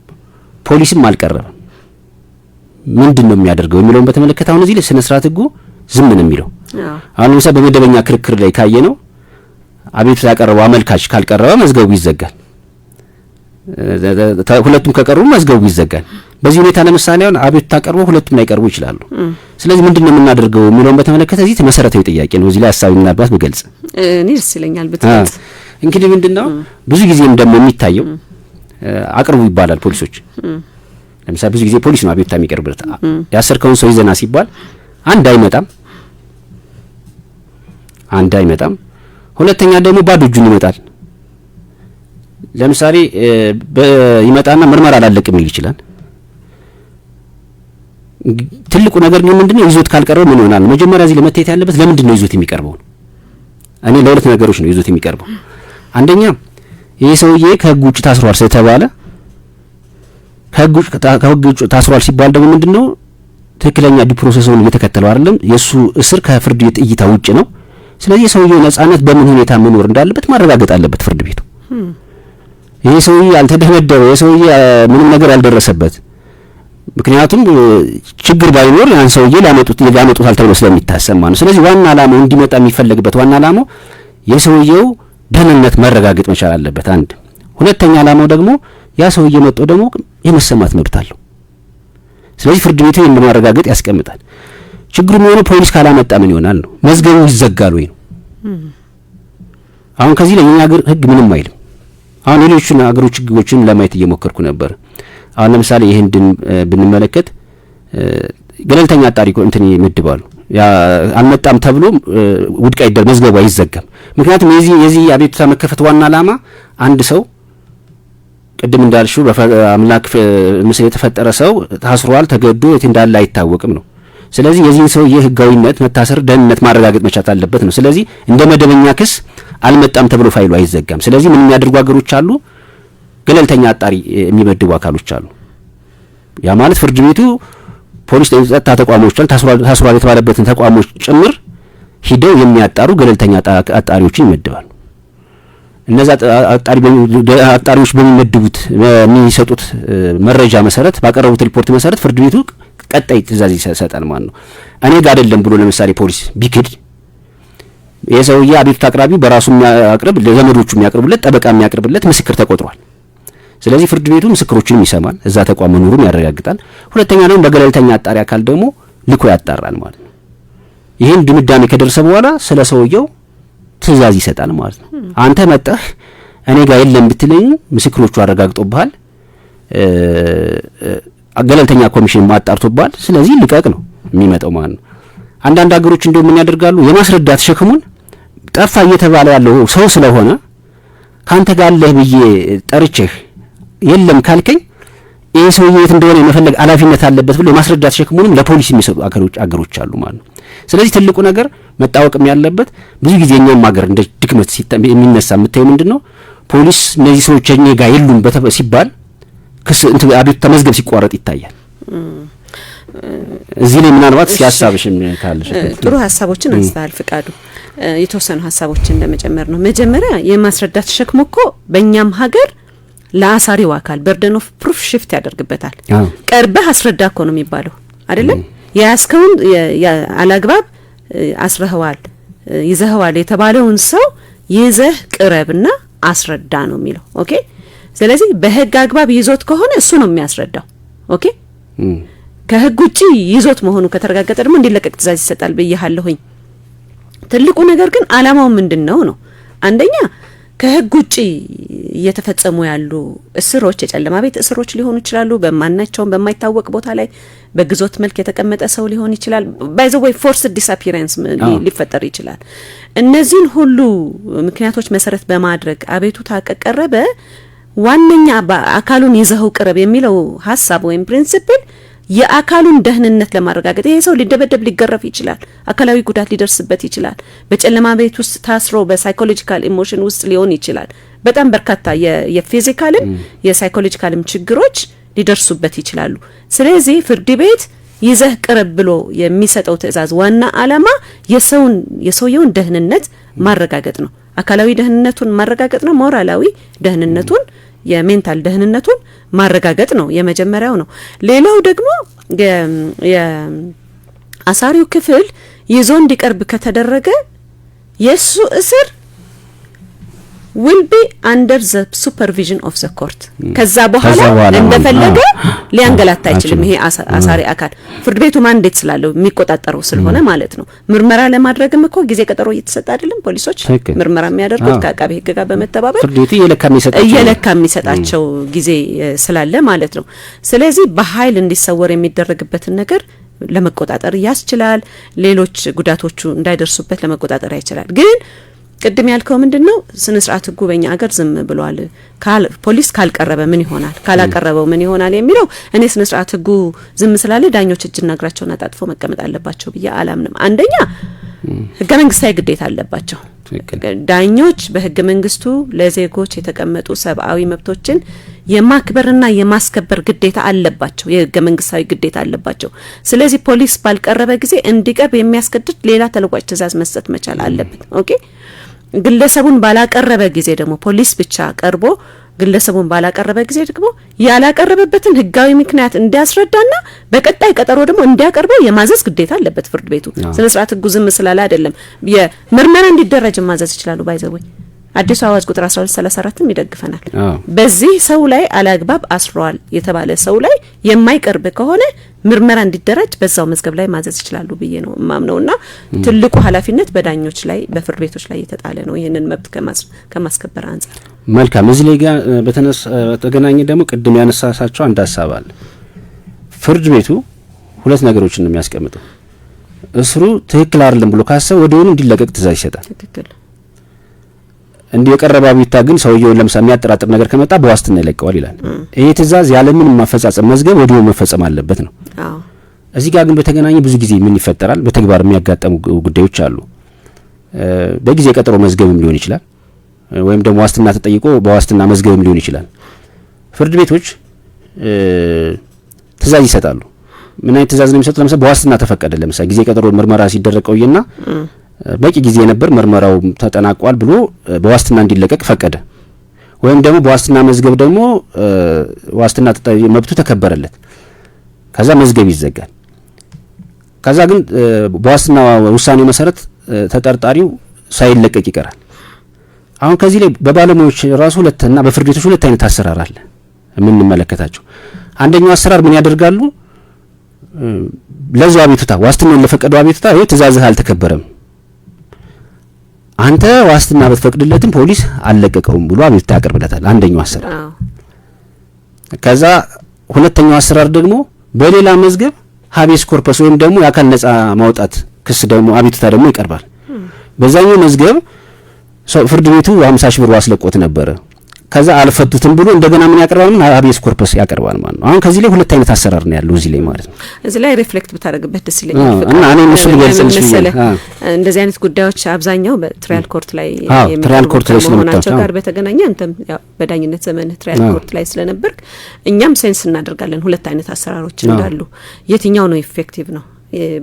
ፖሊስም አልቀረበም። ምንድነው የሚያደርገው የሚለውን በተመለከተ አሁን እዚህ ላይ ስነ ስርዓት ህጉ ዝም ነው የሚለው። አሁን ለምሳሌ በመደበኛ ክርክር ላይ ካየነው አቤቱታ ያቀረበው አመልካች ካልቀረበ መዝገቡ ይዘጋል። ሁለቱም ከቀረቡ መዝገቡ ይዘጋል። በዚህ ሁኔታ ለምሳሌ አሁን አቤቱታ ቀርበው ሁለቱም ላይ ቀርቡ ይችላሉ። ስለዚህ ምንድነው የምናደርገው የሚለውን በተመለከተ እዚህ መሰረታዊ ጥያቄ ነው። እዚህ ላይ ሐሳብ ምናልባት ብገልጽ እኔ ደስ ይለኛል ብትገልጽ። እንግዲህ ምንድነው ብዙ ጊዜም ደግሞ የሚታየው አቅርቡ ይባላል ፖሊሶች። ለምሳሌ ብዙ ጊዜ ፖሊስ ነው አቤቱታ የሚቀርብለት። ያሰርከውን ሰው ይዘና ሲባል አንድ አይመጣም። ሁለተኛ ደግሞ ባዶ እጁን ይመጣል። ለምሳሌ ይመጣና ምርመራ አላለቅም ይል ይችላል። ትልቁ ነገር ግን ምንድነው ይዞት ካልቀረበ ምን ይሆናል? መጀመሪያ እዚህ ለመታየት ያለበት ለምንድን ነው ይዞት የሚቀርበው? እኔ ለሁለት ነገሮች ነው ይዞት የሚቀርበው። አንደኛ ይሄ ሰውዬ ከህግ ውጭ ታስሯል ስለተባለ ከህግ ውጭ ታስሯል ሲባል ደግሞ ምንድነው ትክክለኛ ዲፕሮሰሱን እየተከተለው አይደለም። የሱ እስር ከፍርድ ቤት እይታ ውጭ ነው። ስለዚህ ሰውዬው ነጻነት በምን ሁኔታ መኖር እንዳለበት ማረጋገጥ አለበት ፍርድ ቤቱ። ይሄ ሰውዬ ያልተደመደበ፣ የሰውዬ ምንም ነገር ያልደረሰበት፣ ምክንያቱም ችግር ባይኖር ያን ሰውዬ ሊያመጡታል ተብሎ ስለሚታሰብ ማለት ነው። ስለዚህ ዋና ዓላማው እንዲመጣ የሚፈልግበት ዋና ዓላማው የሰውዬው ደህንነት መረጋገጥ መቻል አለበት። አንድ ሁለተኛ ዓላማው ደግሞ ያ ሰውዬ መጥቶ ደግሞ የመሰማት መብት አለው። ስለዚህ ፍርድ ቤቱ ይህን ለማረጋገጥ ያስቀምጣል። ችግሩ የሚሆነው ፖሊስ ካላመጣ ምን ይሆናል ነው? መዝገቡ ይዘጋል ወይ ነው። አሁን ከዚህ ላይ የኛ ሀገር ህግ ምንም አይልም። አሁን ሌሎቹን ሀገሮች ህጎችን ለማየት እየሞከርኩ ነበር። አሁን ለምሳሌ ይሄንን ብንመለከት ገለልተኛ አጣሪ እንትን ይመድባሉ። ያ አልመጣም ተብሎ ውድቅ አይደረግ፣ መዝገቡ አይዘጋም። ምክንያቱም የዚህ አቤቱታ መከፈት ዋና ዓላማ አንድ ሰው ቅድም እንዳልሽው በአምላክ ምስል የተፈጠረ ሰው ታስሯል፣ ተገዶ የት እንዳለ አይታወቅም ነው። ስለዚህ የዚህን ሰው የህጋዊነት መታሰር ደህንነት ማረጋገጥ መቻት አለበት ነው። ስለዚህ እንደ መደበኛ ክስ አልመጣም ተብሎ ፋይሉ አይዘጋም። ስለዚህ ምን የሚያደርጉ ሀገሮች አሉ? ገለልተኛ አጣሪ የሚመድቡ አካሎች አሉ። ያ ማለት ፍርድ ቤቱ ፖሊስ ጸጥታ ተቋሞችን ታስሯል የተባለበትን ተቋሞች ጭምር ሂደው የሚያጣሩ ገለልተኛ አጣሪዎችን ይመድባል። እነዛ አጣሪዎች በሚመድቡት በሚሰጡት መረጃ መሰረት ባቀረቡት ሪፖርት መሰረት ፍርድ ቤቱ ቀጣይ ትዕዛዝ ይሰጣል ማለት ነው። እኔ ጋር አይደለም ብሎ ለምሳሌ ፖሊስ ቢክድ የሰውዬ አቤቱታ አቅራቢ በራሱ የሚያቀርብ ለዘመዶቹ የሚያቀርብለት ጠበቃ የሚያቀርብለት ምስክር ተቆጥሯል። ስለዚህ ፍርድ ቤቱ ምስክሮችንም ይሰማል፣ እዛ ተቋም መኖሩን ያረጋግጣል። ሁለተኛ ደግሞ በገለልተኛ አጣሪ አካል ደግሞ ልኮ ያጣራል ማለት ነው። ይሄን ድምዳሜ ከደረሰ በኋላ ስለ ሰውየው ትዕዛዝ ይሰጣል ማለት ነው። አንተ መጣህ እኔ ጋር የለም ብትለኝ ምስክሮቹ አረጋግጦብሃል፣ ገለልተኛ ኮሚሽን ማጣርቶብሃል፣ ስለዚህ ልቀቅ ነው የሚመጣው ማለት ነው። አንዳንድ ሀገሮች እንደው ምን ያደርጋሉ? የማስረዳት ሸክሙን ጠፋ እየተባለ ያለው ሰው ስለሆነ ካንተ ጋር አለህ ብዬ ጠርቼህ የለም ካልከኝ ይሄ ሰውዬ የት እንደሆነ የመፈለግ ኃላፊነት አለበት ብሎ የማስረዳት ሸክሙንም ለፖሊስ የሚሰጡ አገሮች አሉ ማለት ነው። ስለዚህ ትልቁ ነገር መታወቅም ያለበት ብዙ ጊዜ እኛም ሀገር እንደ ድክመት የሚነሳ የምታየው ምንድነው? ፖሊስ እነዚህ ሰዎች እኛ ጋር የሉም ሲባል ክስ አቤቱታ ተመዝገብ ሲቋረጥ ይታያል። እዚህ ላይ ምናልባት ሲያሳብሽም ካለሽ ጥሩ ሀሳቦችን አንስተሃል ፍቃዱ። የተወሰኑ ሀሳቦችን ለመጨመር ነው። መጀመሪያ የማስረዳት ሸክሙ እኮ በእኛም ሀገር ለአሳሪው አካል በርደን ኦፍ ፕሩፍ ሽፍት ያደርግበታል። ቀርበህ አስረዳ እኮ ነው የሚባለው አይደለም? ያስከውን አላግባብ አስረህዋል ይዘህዋል የተባለውን ሰው ይዘህ ቅረብና አስረዳ ነው የሚለው። ኦኬ። ስለዚህ በህግ አግባብ ይዞት ከሆነ እሱ ነው የሚያስረዳው። ኦኬ። ከህግ ውጪ ይዞት መሆኑ ከተረጋገጠ ደግሞ እንዲለቀቅ ትዕዛዝ ይሰጣል ብያለሁኝ። ትልቁ ነገር ግን አላማው ምንድነው ነው? አንደኛ ከህግ ውጪ እየተፈጸሙ ያሉ እስሮች የጨለማ ቤት እስሮች ሊሆኑ ይችላሉ። በማናቸውም በማይታወቅ ቦታ ላይ በግዞት መልክ የተቀመጠ ሰው ሊሆን ይችላል። ባይ ዘ ዌይ ፎርስ ዲስአፒረንስ ሊፈጠር ይችላል። እነዚህን ሁሉ ምክንያቶች መሰረት በማድረግ አቤቱታ ከቀረበ ዋነኛ አካሉን ይዘው ቅረብ የሚለው ሐሳብ ወይም ፕሪንሲፕል የአካሉን ደህንነት ለማረጋገጥ ይሄ ሰው ሊደበደብ ሊገረፍ ይችላል፣ አካላዊ ጉዳት ሊደርስበት ይችላል፣ በጨለማ ቤት ውስጥ ታስሮ በሳይኮሎጂካል ኢሞሽን ውስጥ ሊሆን ይችላል። በጣም በርካታ የፊዚካልም የሳይኮሎጂካልም ችግሮች ሊደርሱበት ይችላሉ። ስለዚህ ፍርድ ቤት ይዘህ ቅረብ ብሎ የሚሰጠው ትዕዛዝ ዋና አላማ የሰውየውን ደህንነት ማረጋገጥ ነው። አካላዊ ደህንነቱን ማረጋገጥ ነው። ሞራላዊ ደህንነቱን የሜንታል ደህንነቱን ማረጋገጥ ነው። የመጀመሪያው ነው። ሌላው ደግሞ የአሳሪው ክፍል ይዞ እንዲቀርብ ከተደረገ የሱ እስር will be under the supervision of the court። ከዛ በኋላ እንደፈለገ ሊያንገላታ አይችልም። ይሄ አሳሪ አካል ፍርድ ቤቱ ማንዴት ስላለው የሚቆጣጠረው ስለሆነ ማለት ነው። ምርመራ ለማድረግም እኮ ጊዜ ቀጠሮ እየተሰጠ አይደለም ፖሊሶች ምርመራ የሚያደርጉት ከአቃቤ ሕግ ጋር በመተባበር ፍርድ ቤቱ እየለካ የሚሰጣቸው ጊዜ ስላለ ማለት ነው። ስለዚህ በኃይል እንዲሰወር የሚደረግበትን ነገር ለመቆጣጠር ያስችላል። ሌሎች ጉዳቶቹ እንዳይደርሱበት ለመቆጣጠር ያስችላል። ግን ቅድም ያልከው ምንድነው? ስነ ስርዓት ህጉ በእኛ ሀገር ዝም ብሏል። ፖሊስ ካልቀረበ ምን ይሆናል፣ ካላቀረበው ምን ይሆናል የሚለው እኔ ስነ ስርዓት ህጉ ዝም ስላለ ዳኞች እጅና እግራቸውን አጣጥፎ መቀመጥ አለባቸው ብዬ አላምንም። አንደኛ ህገ መንግስታዊ ግዴታ አለባቸው። ዳኞች በህገ መንግስቱ ለዜጎች የተቀመጡ ሰብአዊ መብቶችን የማክበርና የማስከበር ግዴታ አለባቸው። የህገ መንግስታዊ ግዴታ አለባቸው። ስለዚህ ፖሊስ ባልቀረበ ጊዜ እንዲቀርብ የሚያስገድድ ሌላ ተለዋጭ ትዕዛዝ መስጠት መቻል አለበት። ኦኬ። ግለሰቡን ባላቀረበ ጊዜ ደግሞ ፖሊስ ብቻ ቀርቦ ግለሰቡን ባላቀረበ ጊዜ ደግሞ ያላቀረበበትን ህጋዊ ምክንያት እንዲያስረዳና በቀጣይ ቀጠሮ ደግሞ እንዲያቀርበው የማዘዝ ግዴታ አለበት ፍርድ ቤቱ። ስነ ስርዓት ህጉ ዝም ስላለ አይደለም። የምርመራ እንዲደረጅ ማዘዝ ይችላሉ። ባይዘወይ አዲስ አዋጅ ቁጥር 1234ም ይደግፈናል። በዚህ ሰው ላይ አላግባብ አስሯል የተባለ ሰው ላይ የማይቀርብ ከሆነ ምርመራ እንዲደረጅ በዛው መዝገብ ላይ ማዘዝ ይችላሉ ብዬ ነው ማምነውና ትልቁ ኃላፊነት በዳኞች ላይ በፍርድ ቤቶች ላይ የተጣለ ነው ይሄንን መብት ከማስከበር አንፃር። መልካም። እዚህ ላይ ጋር በተገናኘ ደግሞ ቅድም ያነሳሳቸው አንድ ሀሳብ አለ። ፍርድ ቤቱ ሁለት ነገሮችን ነው የሚያስቀምጠው። እስሩ ትክክል አይደለም ብሎ ካሰበ ወዲያውኑ እንዲለቀቅ ትዕዛዝ ይሰጣል። ትክክል እንዲህ የቀረበ አቤቱታ ግን ሰውየውን ለምሳሌ የሚያጠራጥር ነገር ከመጣ በዋስትና ይለቀዋል ይላል። ይሄ ትዕዛዝ ያለምንም ማፈጻጸም መዝገብ ወዲያው መፈጸም አለበት ነው። እዚህ ጋር ግን በተገናኘ ብዙ ጊዜ ምን ይፈጠራል? በተግባር የሚያጋጥሙ ጉዳዮች አሉ። በጊዜ ቀጠሮ መዝገብም ሊሆን ይችላል፣ ወይም ደግሞ ዋስትና ተጠይቆ በዋስትና መዝገብም ሊሆን ይችላል። ፍርድ ቤቶች ትእዛዝ ይሰጣሉ። ምን አይነት ትእዛዝ ነው የሚሰጡት? ለምሳሌ በዋስትና ተፈቀደ። ለምሳሌ ጊዜ ቀጠሮ ምርመራ ሲደረግ ቆየና በቂ ጊዜ ነበር፣ ምርመራው ተጠናቋል ብሎ በዋስትና እንዲለቀቅ ፈቀደ። ወይም ደግሞ በዋስትና መዝገብ ደግሞ ዋስትና መብቱ ተከበረለት፣ ከዛ መዝገብ ይዘጋል። ከዛ ግን በዋስትና ውሳኔ መሰረት ተጠርጣሪው ሳይለቀቅ ይቀራል። አሁን ከዚህ ላይ በባለሙያዎች ራሱ ሁለትና በፍርድ ቤቶች ሁለት አይነት አሰራር አለ የምንመለከታቸው። አንደኛው አሰራር ምን ያደርጋሉ? ለዛው አቤቱታ ዋስትናውን ለፈቀደው አቤቱታ ይሄ ትእዛዝህ አልተከበረም፣ አንተ ዋስትና በተፈቅድለትም ፖሊስ አልለቀቀውም ብሎ አቤቱታ ያቀርብለታል። አንደኛው አሰራር። ከዛ ሁለተኛው አሰራር ደግሞ በሌላ መዝገብ ሀቤስ ኮርፐስ ወይም ደግሞ የአካል ነጻ ማውጣት ክስ ደግሞ አቤቱታ ደግሞ ይቀርባል። በዛኛው መዝገብ ፍርድ ቤቱ 50 ሺህ ብር ዋስለቆት ነበረ፣ ከዛ አልፈቱትም ብሎ እንደገና ምን ያቀርባል? ሀቤስ ኮርፐስ ያቀርባል ማለት ነው። አሁን ከዚህ ላይ ሁለት አይነት አሰራር ነው ያለው እዚህ ላይ ማለት ነው። እዚህ ላይ ሪፍሌክት ብታደርግበት ደስ ይለኛል። እና እኔ እነሱ ሊገልጽልሽ እንደዚህ አይነት ጉዳዮች አብዛኛው በትራያል ኮርት ላይ ትራያል ኮርት ላይ ስለመሆናቸው ጋር በተገናኘ አንተም ያው በዳኝነት ዘመን ትራያል ኮርት ላይ ስለነበርክ እኛም ሴንስ እናደርጋለን ሁለት አይነት አሰራሮች እንዳሉ። የትኛው ነው ኢፌክቲቭ ነው?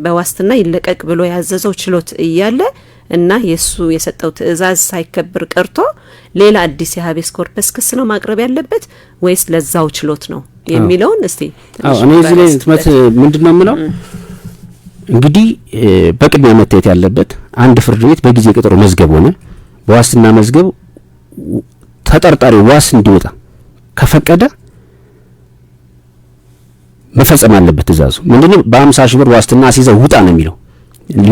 በዋስትና ይለቀቅ ብሎ ያዘዘው ችሎት እያለ እና የሱ የሰጠው ትእዛዝ ሳይከብር ቀርቶ ሌላ አዲስ የሀቤስ ኮርፐስ ክስ ነው ማቅረብ ያለበት ወይስ ለዛው ችሎት ነው የሚለውን እስቲ እኔ እዚህ ላይ ትመት ምንድነው የምለው እንግዲህ በቅድሚያ መታየት ያለበት አንድ ፍርድ ቤት በጊዜ ቀጠሮ መዝገብ ሆነ በዋስትና መዝገብ ተጠርጣሪ ዋስ እንዲወጣ ከፈቀደ መፈጸም አለበት ትእዛዙ። ምንድነው በ50 ሺህ ብር ዋስትና ሲይዘው ውጣ ነው የሚለው፣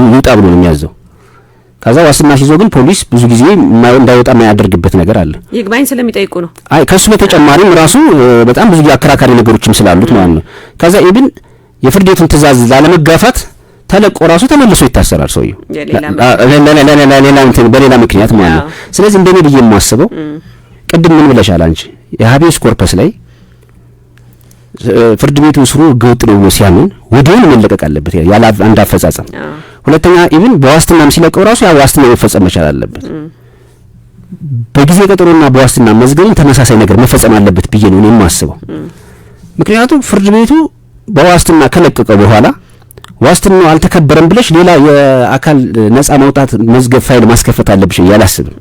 ይውጣ ብሎ ነው የሚያዘው። ከዛ ዋስትና ሲይዘው ግን ፖሊስ ብዙ ጊዜ እንዳይወጣ የማያደርግበት ነገር አለ። ይግባኝ ስለሚጠይቁ ነው። አይ ከሱ በተጨማሪም ራሱ በጣም ብዙ አከራካሪ ነገሮችም ስላሉት ማለት ነው። ከዛ ኢብን የፍርድ ቤቱን ትእዛዝ ላለመጋፋት ተለቆ ራሱ ተመልሶ ይታሰራል ሰውየው በሌላ ምክንያት ማለት ነው። ስለዚህ እንደኔ ብዬ የማስበው ቅድም ምን ብለሻል አንቺ የሀቤስ ኮርፐስ ላይ ፍርድ ቤቱ ስሩ ህገወጥ ነው ብሎ ሲያምን ወዲያውኑ መለቀቅ አለበት ያለ አንድ አፈጻጸም። ሁለተኛ ኢቭን በዋስትናም ሲለቀው ራሱ ያ ዋስትና መፈጸም መቻል አለበት። በጊዜ ቀጠሮና በዋስትና መዝገብን ተመሳሳይ ነገር መፈጸም አለበት ብዬ ነው የማስበው። ምክንያቱም ፍርድ ቤቱ በዋስትና ከለቀቀው በኋላ ዋስትናው አልተከበረም ብለሽ ሌላ የአካል ነጻ ማውጣት መዝገብ ፋይል ማስከፈት አለብሽ ያላስብም።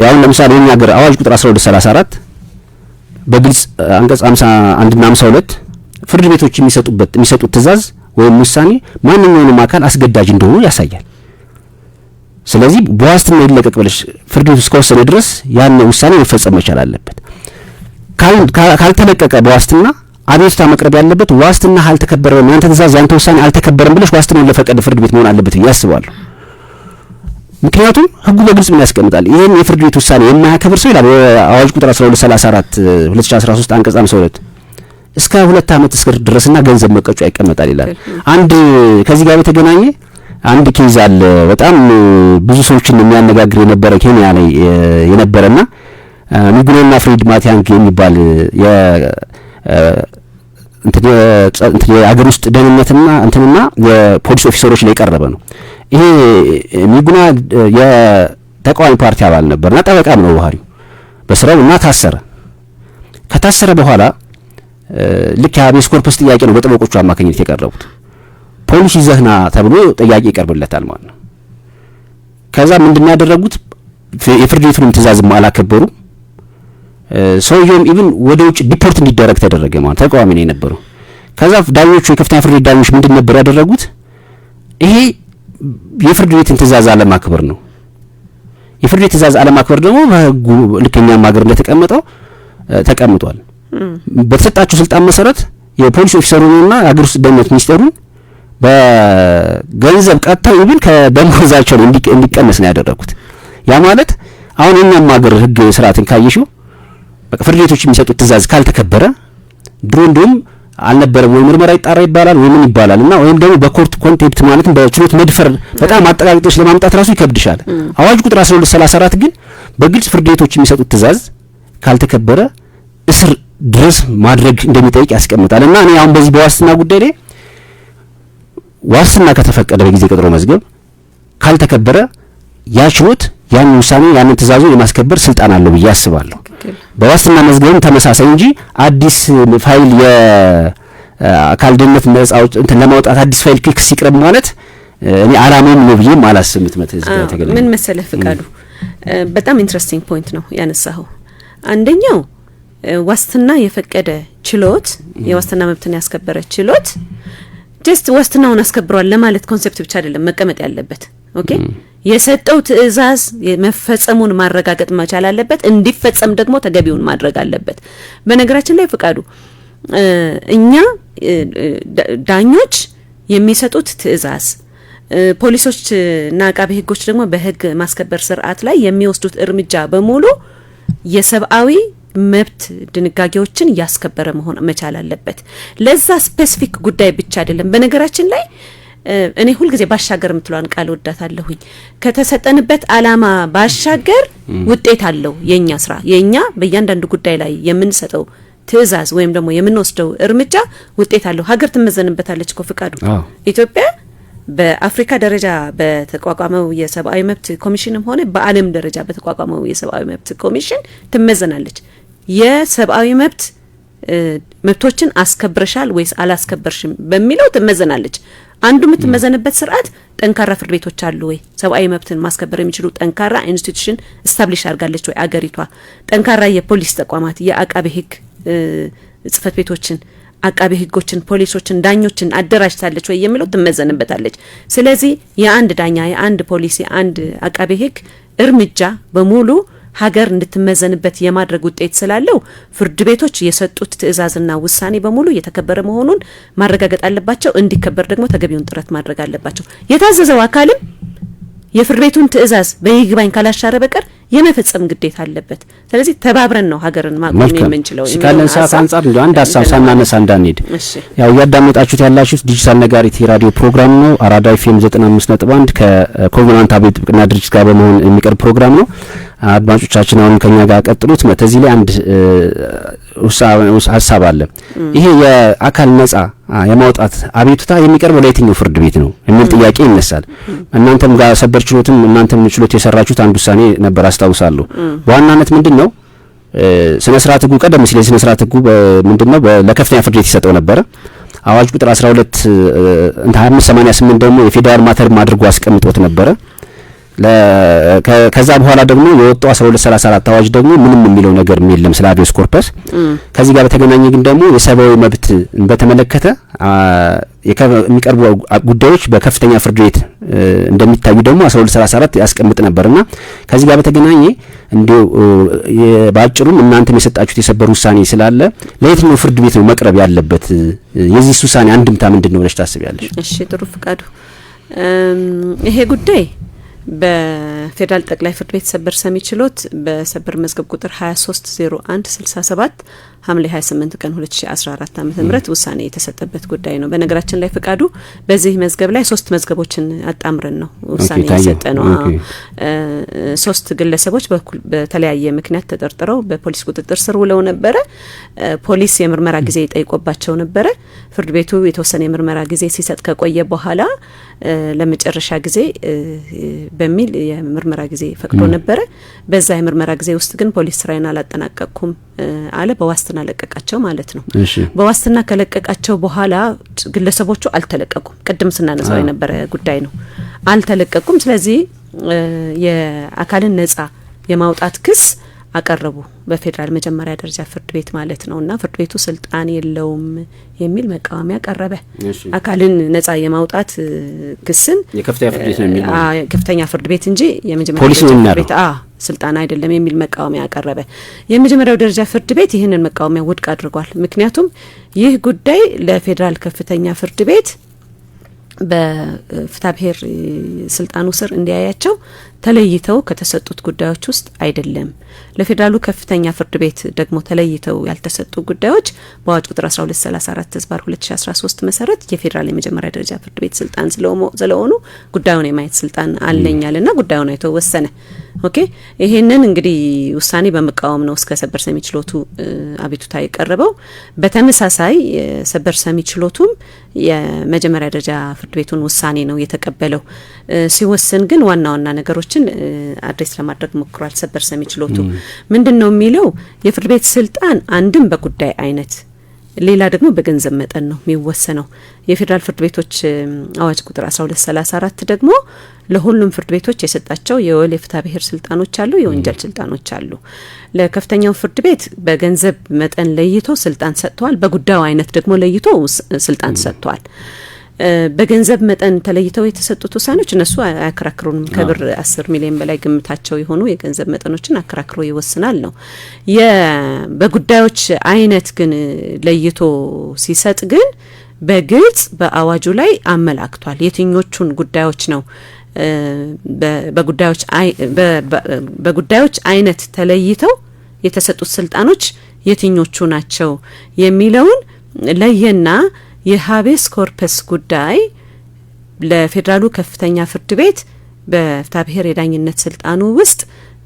ያው ለምሳሌ የኛ ሀገር አዋጅ ቁጥር 1234 በግልጽ አንቀጽ 51 እና 52 ፍርድ ቤቶች የሚሰጡት ትእዛዝ ወይም ውሳኔ ማንኛውንም አካል አስገዳጅ እንደሆኑ ያሳያል። ስለዚህ በዋስትና ይለቀቅ ብለሽ ፍርድ ቤቱ እስከወሰነ ድረስ ያን ውሳኔ መፈጸም መቻል አለበት። ካልተለቀቀ በዋስትና አቤቱታ መቅረብ ያለበት ዋስትና አልተከበረም፣ ያንተ ትእዛዝ ያንተ ውሳኔ አልተከበረም ብለሽ ዋስትናውን ለፈቀደ ፍርድ ቤት መሆን አለበት ያስባሉ። ምክንያቱም ህጉ በግልጽ ምን ያስቀምጣል? ይሄን የፍርድ ቤት ውሳኔ የማያከብር ሰው ይላል አዋጅ ቁጥር 1234 2013 አንቀጽ 52 እስከ 2 ዓመት እስር ድረስና ገንዘብ መቀጮ ይቀመጣል ይላል። አንድ ከዚህ ጋር የተገናኘ አንድ ኬዝ አለ በጣም ብዙ ሰዎችን የሚያነጋግር የነበረ ኬንያ ላይ የነበረና ሚጉኖና ፍሬድ ማቲያንግ የሚባል የአገር ውስጥ ደህንነትና እንትንና የፖሊስ ኦፊሰሮች ላይ ቀረበ ነው። ይሄ ሚጉና የተቃዋሚ ፓርቲ አባል ነበርና ጠበቃም ነው ባህሪው በስራው እና ታሰረ። ከታሰረ በኋላ ልክ የሀቤስ ኮርፐስ ጥያቄ ነው በጠበቆቹ አማካኝነት የቀረቡት። ፖሊስ ይዘህና ተብሎ ጥያቄ ይቀርብለታል ማለት ነው። ከዛ ምንድነው ያደረጉት? የፍርድ ቤቱን ትእዛዝ አላከበሩ። ሰውየውም ኢቭን ወደ ውጭ ዲፖርት እንዲደረግ ተደረገ ማለት ተቃዋሚ ነው የነበረው። ከዛ ዳኞቹ የከፍተኛ ፍርድ ቤት ዳኞች ምንድን ነበር ያደረጉት? ይሄ የፍርድ ቤትን ትእዛዝ አለማክበር ነው። የፍርድ ቤት ትእዛዝ አለማክበር ደግሞ በህጉ ልክኛም ሀገር እንደተቀመጠው ተቀምጧል። በተሰጣቸው ስልጣን መሰረት የፖሊስ ኦፊሰሩንና የሀገር ውስጥ ደህንነት ሚኒስቴሩን በገንዘብ ቀጥተው ኢቭን ከደሞዛቸው እንዲቀነስ ነው ያደረጉት። ያ ማለት አሁን እኛም ሀገር ህግ ስርዓትን ካየሽው በቃ ፍርድ ቤቶች የሚሰጡት ትእዛዝ ካልተከበረ ድሮ እንደውም አልነበረም ወይ ምርመራ ይጣራ ይባላል ወይ ምን ይባላል እና ወይም ደግሞ በኮርት ኮንቴምፕት ማለትም በችሎት መድፈር በጣም አጠቃቅጦች ለማምጣት ራሱ ይከብድሻል። አዋጅ ቁጥር 1234 ግን በግልጽ ፍርድ ቤቶች የሚሰጡት ትእዛዝ ካልተከበረ እስር ድረስ ማድረግ እንደሚጠይቅ ያስቀምጣል። እና እኔ አሁን በዚህ በዋስትና ጉዳይ ላይ ዋስትና ከተፈቀደ በጊዜ ቀጠሮ መዝገብ ካልተከበረ ያ ችሎት ያን ውሳኔ ያን ትእዛዙ የማስከበር ስልጣን አለው ብዬ አስባለሁ። በዋስትና መዝገብም ተመሳሳይ እንጂ አዲስ ፋይል አካል ደህንነት ነጻዎች እንትን ለማውጣት አዲስ ፋይል ክስ ሲቀርብ ማለት እኔ አላማም ነው ብዬ ማላስምት መተዝ ተገለለ ምን መሰለህ ፍቃዱ በጣም ኢንትረስቲንግ ፖይንት ነው ያነሳው። አንደኛው ዋስትና የፈቀደ ችሎት የዋስትና መብትን ያስከበረ ችሎት ጀስት ዋስትናውን አስከብሯል ለማለት ኮንሴፕት ብቻ አይደለም መቀመጥ ያለበት። ኦኬ የሰጠው ትዕዛዝ የመፈጸሙን ማረጋገጥ መቻል አለበት፣ እንዲፈጸም ደግሞ ተገቢውን ማድረግ አለበት። በነገራችን ላይ ፍቃዱ እኛ ዳኞች የሚሰጡት ትዕዛዝ ፖሊሶችና አቃቤ ሕጎች ደግሞ በህግ ማስከበር ስርዓት ላይ የሚወስዱት እርምጃ በሙሉ የሰብአዊ መብት ድንጋጌዎችን ያስከበረ መሆን መቻል አለበት። ለዛ ስፔሲፊክ ጉዳይ ብቻ አይደለም። በነገራችን ላይ እኔ ሁሉ ጊዜ ባሻገር ምትሏን ቃል ወዳታለሁኝ። ከተሰጠንበት አላማ ባሻገር ውጤት አለው የኛ ስራ። የኛ በእያንዳንዱ ጉዳይ ላይ የምንሰጠው ትዕዛዝ ወይም ደግሞ የምንወስደው እርምጃ ውጤት አለው። ሀገር ትመዘንበታለች እኮ ፍቃዱ። ኢትዮጵያ በአፍሪካ ደረጃ በተቋቋመው የሰብአዊ መብት ኮሚሽንም ሆነ በዓለም ደረጃ በተቋቋመው የሰብአዊ መብት ኮሚሽን ትመዘናለች። የሰብአዊ መብቶችን አስከብረሻል ወይስ አላስከበርሽም በሚለው ትመዘናለች። አንዱ የምትመዘንበት ስርዓት ጠንካራ ፍርድ ቤቶች አሉ ወይ፣ ሰብአዊ መብትን ማስከበር የሚችሉ ጠንካራ ኢንስቲትዩሽን ስታብሊሽ አድርጋለች ወይ አገሪቷ፣ ጠንካራ የፖሊስ ተቋማት የአቃቤ ሕግ ጽህፈት ቤቶችን አቃቤ ሕጎችን ፖሊሶችን ዳኞችን አደራጅታለች ወይ የሚለው ትመዘንበታለች። ስለዚህ የአንድ ዳኛ የአንድ ፖሊስ የአንድ አቃቤ ሕግ እርምጃ በሙሉ ሀገር እንድትመዘንበት የማድረግ ውጤት ስላለው ፍርድ ቤቶች የሰጡት ትዕዛዝና ውሳኔ በሙሉ የተከበረ መሆኑን ማረጋገጥ አለባቸው። እንዲከበር ደግሞ ተገቢውን ጥረት ማድረግ አለባቸው። የታዘዘው አካልም የፍርድ ቤቱን ትዕዛዝ በይግባኝ ካላሻረ በቀር የመፈጸም ግዴታ አለበት። ስለዚህ ተባብረን ነው ሀገርን ማቆም የምንችለው። ሲካለን ሰዓት አንጻር እንደ አንድ ሀሳብ ሳናነሳ እንዳንሄድ ያው ያዳመጣችሁት ያላችሁት ዲጂታል ነጋሪት የራዲዮ ፕሮግራም ነው። አራዳ ኤፍኤም 95.1 ከኮቨናንት አቤት ጥብቅና ድርጅት ጋር በመሆን የሚቀርብ ፕሮግራም ነው። አድማጮቻችን አሁን ከኛ ጋር ቀጥሉት። እዚህ ላይ አንድ ሀሳብ አለ። ይሄ የአካል ነጻ የማውጣት አቤቱታ የሚቀርበው ለየትኛው ፍርድ ቤት ነው የሚል ጥያቄ ይነሳል። እናንተም ጋር ሰበር ችሎትም እናንተም ችሎት የሰራችሁት አንድ ውሳኔ ነበር አስታውሳለሁ። በዋናነት ምንድነው ስነ ስርዓት ህጉ ቀደም ሲል ስነ ስርዓት ህጉ ምንድነው ለከፍተኛ ፍርድ ቤት ይሰጠው ነበር። አዋጅ ቁጥር 12 እንደ 2588 ደግሞ የፌዴራል ማተር ማድረጉ አስቀምጦት ነበር። ከዛ በኋላ ደግሞ የወጣው 1234 አዋጅ ደግሞ ምንም የሚለው ነገር የለም ስለ አቢዮስ ኮርፐስ። ከዚህ ጋር በተገናኘ ግን ደግሞ የሰብአዊ መብት በተመለከተ የሚቀርቡ ጉዳዮች በከፍተኛ ፍርድ ቤት እንደሚታዩ ደግሞ 1234 ያስቀምጥ ነበርና ከዚህ ጋር በተገናኘ እንዲው ባጭሩም እናንተም የሰጣችሁት የሰበር ውሳኔ ስላለ ለየትኛው ፍርድ ቤት ነው መቅረብ ያለበት? የዚህ ውሳኔ አንድምታ ምንድነው ብለሽ ታስቢያለሽ? እሺ ጥሩ ፍቃዱ። ይሄ ጉዳይ በፌዴራል ጠቅላይ ፍርድ ቤት ሰበር ሰሚ ችሎት በሰበር መዝገብ ቁጥር 230167 ሐምሌ 28 ቀን 2014 ዓ.ም ውሳኔ የተሰጠበት ጉዳይ ነው። በነገራችን ላይ ፍቃዱ በዚህ መዝገብ ላይ 3 መዝገቦችን አጣምረን ነው ውሳኔ የተሰጠነው። 3 ግለሰቦች በተለያየ ምክንያት ተጠርጥረው በፖሊስ ቁጥጥር ስር ውለው ነበረ። ፖሊስ የምርመራ ጊዜ ጠይቆባቸው ነበረ። ፍርድ ቤቱ የተወሰነ የምርመራ ጊዜ ሲሰጥ ከቆየ በኋላ ለመጨረሻ ጊዜ በሚል የምርመራ ጊዜ ፈቅዶ ነበረ። በዛ የምርመራ ጊዜ ውስጥ ግን ፖሊስ ስራዬን አላጠናቀቅኩም አለ። በዋስትና ለቀቃቸው ማለት ነው። በዋስትና ከለቀቃቸው በኋላ ግለሰቦቹ አልተለቀቁም። ቅድም ስናነሳው የነበረ ጉዳይ ነው። አልተለቀቁም። ስለዚህ የአካልን ነጻ የማውጣት ክስ አቀረቡ በፌዴራል መጀመሪያ ደረጃ ፍርድ ቤት ማለት ነውና ፍርድ ቤቱ ስልጣን የለውም የሚል መቃወሚያ ቀረበ። አካልን ነጻ የማውጣት ክስን የከፍተኛ ፍርድ ቤት ነው የሚለው ከፍተኛ ፍርድ ቤት እንጂ የመጀመሪያ ፍርድ ቤት ስልጣን አይደለም የሚል መቃወሚያ አቀረበ። የመጀመሪያው ደረጃ ፍርድ ቤት ይህንን መቃወሚያ ውድቅ አድርጓል። ምክንያቱም ይህ ጉዳይ ለፌዴራል ከፍተኛ ፍርድ ቤት በፍትሐብሔር ስልጣኑ ስር እንዲያያቸው ተለይተው ከተሰጡት ጉዳዮች ውስጥ አይደለም። ለፌዴራሉ ከፍተኛ ፍርድ ቤት ደግሞ ተለይተው ያልተሰጡ ጉዳዮች በአዋጅ ቁጥር 1234/2013 መሰረት የፌዴራል የመጀመሪያ ደረጃ ፍርድ ቤት ስልጣን ስለሆኑ ጉዳዩን የማየት ስልጣን አለኛልና ጉዳዩን አይቶ ወሰነ። ኦኬ ይሄንን እንግዲህ ውሳኔ በመቃወም ነው እስከ ሰበር ሰሚ ችሎቱ አቤቱታ የቀረበው። በተመሳሳይ ሰበር ሰሚ ችሎቱም የመጀመሪያ ደረጃ ፍርድ ቤቱን ውሳኔ ነው የተቀበለው። ሲወስን ግን ዋና ዋና ነገሮችን አድሬስ ለማድረግ ሞክሯል። ሰበር ሰሚ ችሎቱ ምንድነው የሚለው? የፍርድ ቤት ስልጣን አንድም በጉዳይ አይነት ሌላ ደግሞ በገንዘብ መጠን ነው የሚወሰነው። የፌዴራል ፍርድ ቤቶች አዋጅ ቁጥር 1234 ደግሞ ለሁሉም ፍርድ ቤቶች የሰጣቸው የወል የፍትሐ ብሔር ስልጣኖች አሉ፣ የወንጀል ስልጣኖች አሉ። ለከፍተኛው ፍርድ ቤት በገንዘብ መጠን ለይቶ ስልጣን ሰጥቷል። በጉዳዩ አይነት ደግሞ ለይቶ ስልጣን ሰጥቷል። በገንዘብ መጠን ተለይተው የተሰጡት ውሳኔዎች እነሱ አያከራክሩንም። ከብር 10 ሚሊዮን በላይ ግምታቸው የሆኑ የገንዘብ መጠኖችን አከራክሮ ይወስናል ነው። በጉዳዮች አይነት ግን ለይቶ ሲሰጥ ግን በግልጽ በአዋጁ ላይ አመላክቷል የትኞቹን ጉዳዮች ነው በጉዳዮች አይነት ተለይተው የተሰጡት ስልጣኖች የትኞቹ ናቸው የሚለውን ለየና የሀቤስ ኮርፐስ ጉዳይ ለፌዴራሉ ከፍተኛ ፍርድ ቤት በፍትሐ ብሔር የዳኝነት ስልጣኑ ውስጥ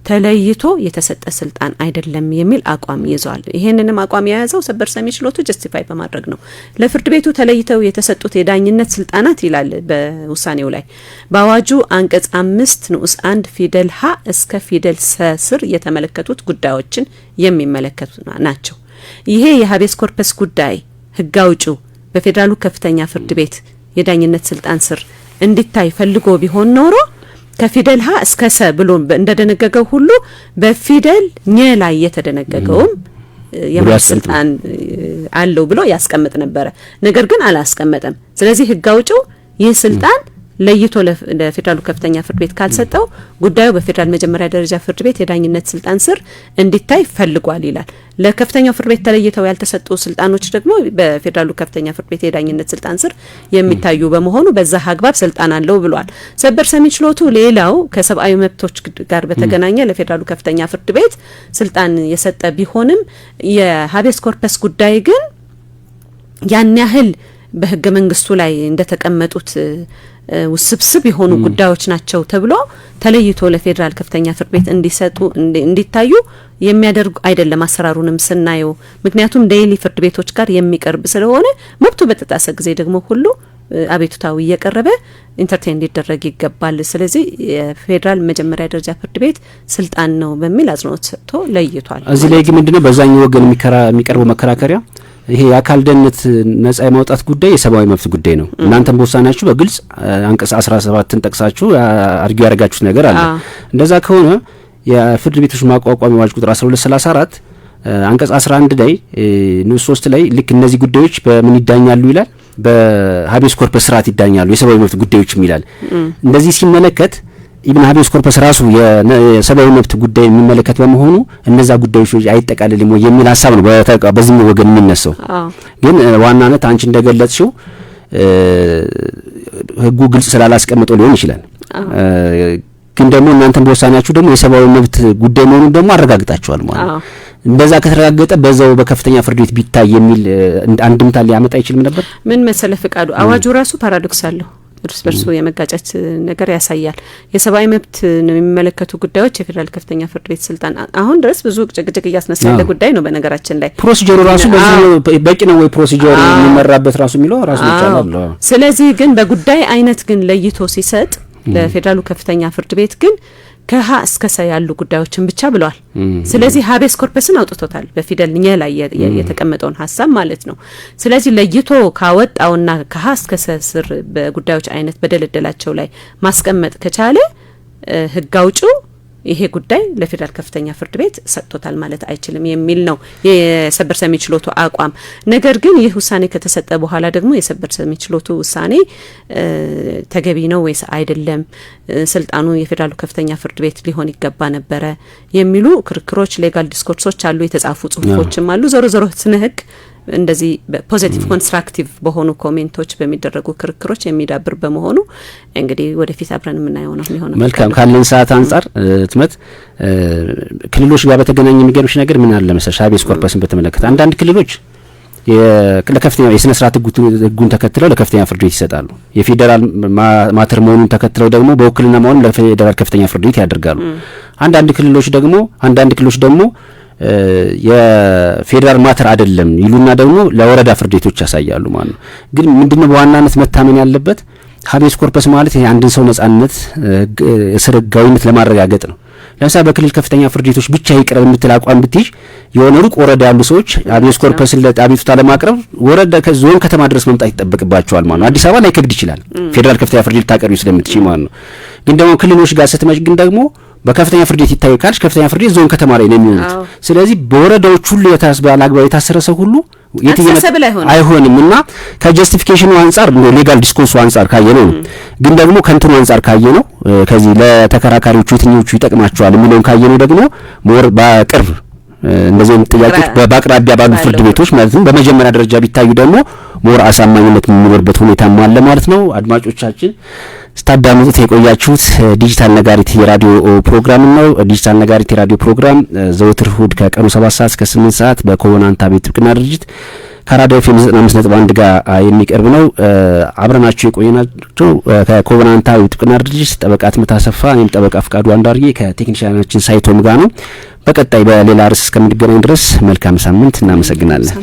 ተለይቶ የተሰጠ ስልጣን አይደለም የሚል አቋም ይዟል። ይሄንንም አቋም የያዘው ሰበር ሰሚ ችሎቱ ጀስቲፋይ በማድረግ ነው። ለፍርድ ቤቱ ተለይተው የተሰጡት የዳኝነት ስልጣናት ይላል በውሳኔው ላይ በአዋጁ አንቀጽ 5 ንዑስ 1 ፊደል ሀ እስከ ፊደል ሰ ስር የተመለከቱት ጉዳዮችን የሚመለከቱ ናቸው። ይሄ የሀቤስ ኮርፐስ ጉዳይ ህግ አውጪው በፌዴራሉ ከፍተኛ ፍርድ ቤት የዳኝነት ስልጣን ስር እንዲታይ ፈልጎ ቢሆን ኖሮ ከፊደል ሀ እስከ ሰ ብሎ እንደደነገገው ሁሉ በፊደል ኘ ላይ የተደነገገውም የማን ስልጣን አለው ብሎ ያስቀምጥ ነበር። ነገር ግን አላስቀመጠም። ስለዚህ ህግ አውጪው ይህ ስልጣን ለይቶ ለፌዴራሉ ከፍተኛ ፍርድ ቤት ካልሰጠው ጉዳዩ በፌዴራል መጀመሪያ ደረጃ ፍርድ ቤት የዳኝነት ስልጣን ስር እንዲታይ ፈልጓል ይላል። ለከፍተኛው ፍርድ ቤት ተለይተው ያልተሰጡ ስልጣኖች ደግሞ በፌዴራሉ ከፍተኛ ፍርድ ቤት የዳኝነት ስልጣን ስር የሚታዩ በመሆኑ በዛ አግባብ ስልጣን አለው ብሏል። ሰበር ሰሚ ችሎቱ ሌላው ከሰብአዊ መብቶች ጋር በተገናኘ ለፌዴራሉ ከፍተኛ ፍርድ ቤት ስልጣን የሰጠ ቢሆንም የሀቤስ ኮርፐስ ጉዳይ ግን ያን ያህል በህገ መንግስቱ ላይ እንደተቀመጡት ውስብስብ የሆኑ ጉዳዮች ናቸው ተብሎ ተለይቶ ለፌዴራል ከፍተኛ ፍርድ ቤት እንዲታዩ የሚያደርጉ አይደለም አሰራሩንም ስናየው። ምክንያቱም ዴይሊ ፍርድ ቤቶች ጋር የሚቀርብ ስለሆነ መብቱ በተጣሰ ጊዜ ደግሞ ሁሉ አቤቱታው እየቀረበ ኢንተርቴን ሊደረግ ይገባል። ስለዚህ የፌዴራል መጀመሪያ ደረጃ ፍርድ ቤት ስልጣን ነው በሚል አጽንኦት ሰጥቶ ለይቷል። እዚህ ላይ ግን ምንድነው በዛኛው ወገን የሚቀርበው መከራከሪያ ይሄ የአካል ደህንነት ነጻ የማውጣት ጉዳይ የሰብአዊ መብት ጉዳይ ነው። እናንተም በውሳኔያችሁ በግልጽ አንቀጽ 17ን ጠቅሳችሁ አርጊው ያረጋችሁት ነገር አለ። እንደዛ ከሆነ የፍርድ ቤቶች ማቋቋሚያ አዋጅ ቁጥር 1234 አንቀጽ 11 ላይ ንዑስ 3 ላይ ልክ እነዚህ ጉዳዮች በምን ይዳኛሉ ይላል፣ በሀቤስ ኮርፐስ ስርዓት ይዳኛሉ የሰብአዊ መብት ጉዳዮች ይላል። እንደዚህ ሲመለከት ኢብን ሀቤስ ኮርፐስ ራሱ የሰብአዊ መብት ጉዳይ የሚመለከት በመሆኑ እነዛ ጉዳዮች አይጠቃልልም ወይ የሚል ሀሳብ ነው በዚህ ወገን የሚነሳው። ግን ዋናነት አንቺ እንደገለጽሽው ህጉ ግልጽ ስላላስቀመጠው ሊሆን ይችላል። ግን ደግሞ እናንተም በውሳኔያችሁ ደግሞ የሰብአዊ መብት ጉዳይ መሆኑን ደግሞ አረጋግጣችኋል ማለት ነው። እንደዛ ከተረጋገጠ በዛው በከፍተኛ ፍርድ ቤት ቢታይ የሚል አንድምታ ሊያመጣ ይችላል ነበር። ምን መሰለ ፍቃዱ አዋጁ ራሱ ፓራዶክስ አለው። እርስ በርሱ የመጋጨት ነገር ያሳያል። የሰብአዊ መብት የሚመለከቱ ጉዳዮች የፌዴራል ከፍተኛ ፍርድ ቤት ስልጣን አሁን ድረስ ብዙ ጭቅጭቅ እያስነሳ ያለ ጉዳይ ነው። በነገራችን ላይ ፕሮሲጀሩ ራሱ በቂ ነው ወይ ፕሮሲጀሩ የሚመራበት ራሱ የሚለው ራሱ ይቻላል። ስለዚህ ግን በጉዳይ አይነት ግን ለይቶ ሲሰጥ ለፌዴራሉ ከፍተኛ ፍርድ ቤት ግን ከሀ እስከ ሰ ያሉ ጉዳዮችን ብቻ ብለዋል። ስለዚህ ሀቤስ ኮርፐስን አውጥቶታል በፊደል ኘ ላይ የተቀመጠውን ሀሳብ ማለት ነው። ስለዚህ ለይቶ ካወጣውና ከሀ እስከ ሰ ስር በጉዳዮች አይነት በደለደላቸው ላይ ማስቀመጥ ከቻለ ህግ አውጪው ይሄ ጉዳይ ለፌዴራል ከፍተኛ ፍርድ ቤት ሰጥቶታል ማለት አይችልም የሚል ነው የሰበር ሰሚ ችሎቱ አቋም። ነገር ግን ይህ ውሳኔ ከተሰጠ በኋላ ደግሞ የሰበር ሰሚ ችሎቱ ውሳኔ ተገቢ ነው ወይስ አይደለም፣ ስልጣኑ የፌዴራሉ ከፍተኛ ፍርድ ቤት ሊሆን ይገባ ነበረ የሚሉ ክርክሮች፣ ሌጋል ዲስኮርሶች አሉ፣ የተጻፉ ጽሁፎችም አሉ። ዞሮ ዞሮ ስነ ህግ እንደዚህ ፖዚቲቭ ኮንስትራክቲቭ በሆኑ ኮሜንቶች በሚደረጉ ክርክሮች የሚዳብር በመሆኑ እንግዲህ ወደፊት አብረን የምናየው ነው የሚሆነው። መልካም ካለን ሰዓት አንጻር ትመት ክልሎች ጋር በተገናኘ የሚገርምሽ ነገር ምን አለ መሰለሽ፣ ሀቤስ ኮርፐስን በተመለከተ አንዳንድ ክልሎች ለከፍተኛ የስነ ስርዓት ህጉን ተከትለው ለከፍተኛ ፍርድ ቤት ይሰጣሉ። የፌዴራል ማተር መሆኑን ተከትለው ደግሞ በውክልና መሆኑን ለፌዴራል ከፍተኛ ፍርድ ቤት ያደርጋሉ። አንዳንድ ክልሎች ደግሞ የፌዴራል ማተር አይደለም ይሉና ደግሞ ለወረዳ ፍርድ ቤቶች ያሳያሉ ማለት ነው። ግን ምንድነው በዋናነት መታመን ያለበት ሀቤስ ኮርፐስ ማለት የአንድን ሰው ነጻነት እስር ህጋዊነት ለማረጋገጥ ነው። ለምሳሌ በክልል ከፍተኛ ፍርድ ቤቶች ብቻ ይቅረብ የምትል አቋም ብትይዥ የሆነ ሩቅ ወረዳ ያሉ ሰዎች አቤስ ኮርፐስን ለአቤቱታ ለማቅረብ ወረዳ ከዞን ከተማ ድረስ መምጣት ይጠበቅባቸዋል ማለት ነው። አዲስ አበባ ላይ ከብድ ይችላል ፌዴራል ከፍተኛ ፍርድ ቤት ታቀርቢ ስለምትችል ማለት ነው። ግን ደግሞ ክልሎች ጋር ስትመጭ ግን ደግሞ በከፍተኛ ፍርድ ቤት ይታይ ካልሽ ከፍተኛ ፍርድ ቤት ዞን ከተማ ላይ ነው የሚሆኑት። ስለዚህ በወረዳዎች ሁሉ ባላግባብ የታሰረ ሰው ሁሉ አይሆንም እና ከጀስቲፊኬሽኑ አንፃር ሌጋል ዲስኮርሱ አንፃር ካየነው ነው። ግን ደግሞ ከንትኑ አንፃር ካየነው ከዚህ ለተከራካሪዎቹ የትኞቹ ይጠቅማቸዋል የሚለውን ካየነው ደግሞ ሞር በቅርብ እንደዚህ ጥያቄዎች በአቅራቢያ ባሉ ፍርድ ቤቶች ማለት ነው በመጀመሪያ ደረጃ ቢታዩ ደግሞ ሞር አሳማኝነት የሚኖርበት ሁኔታ አለ ማለት ነው። አድማጮቻችን ስታዳምጡት የቆያችሁት ዲጂታል ነጋሪት የራዲዮ ፕሮግራም ነው። ዲጂታል ነጋሪት የራዲዮ ፕሮግራም ዘወትር እሁድ ከቀኑ 7 ሰዓት እስከ 8 ሰዓት በኮቨናንት አቤት ጥብቅና ድርጅት ከራዲዮ ኤፍኤም 95.1 ጋር የሚቀርብ ነው። አብረናችሁ የቆየናቸው ከኮቨናንት አቤት ጥብቅና ድርጅት ጠበቃ ትምታሰፋ እኔም ጠበቃ ፍቃዱ አንዳርጌ ከቴክኒሻናችን ሳይቶም ጋር ነው። በቀጣይ በሌላ ርዕስ እስከምንገናኝ ድረስ መልካም ሳምንት። እናመሰግናለን።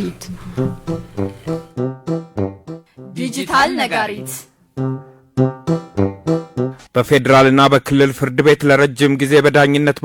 ዲጂታል ነጋሪት በፌዴራልና በክልል ፍርድ ቤት ለረጅም ጊዜ በዳኝነት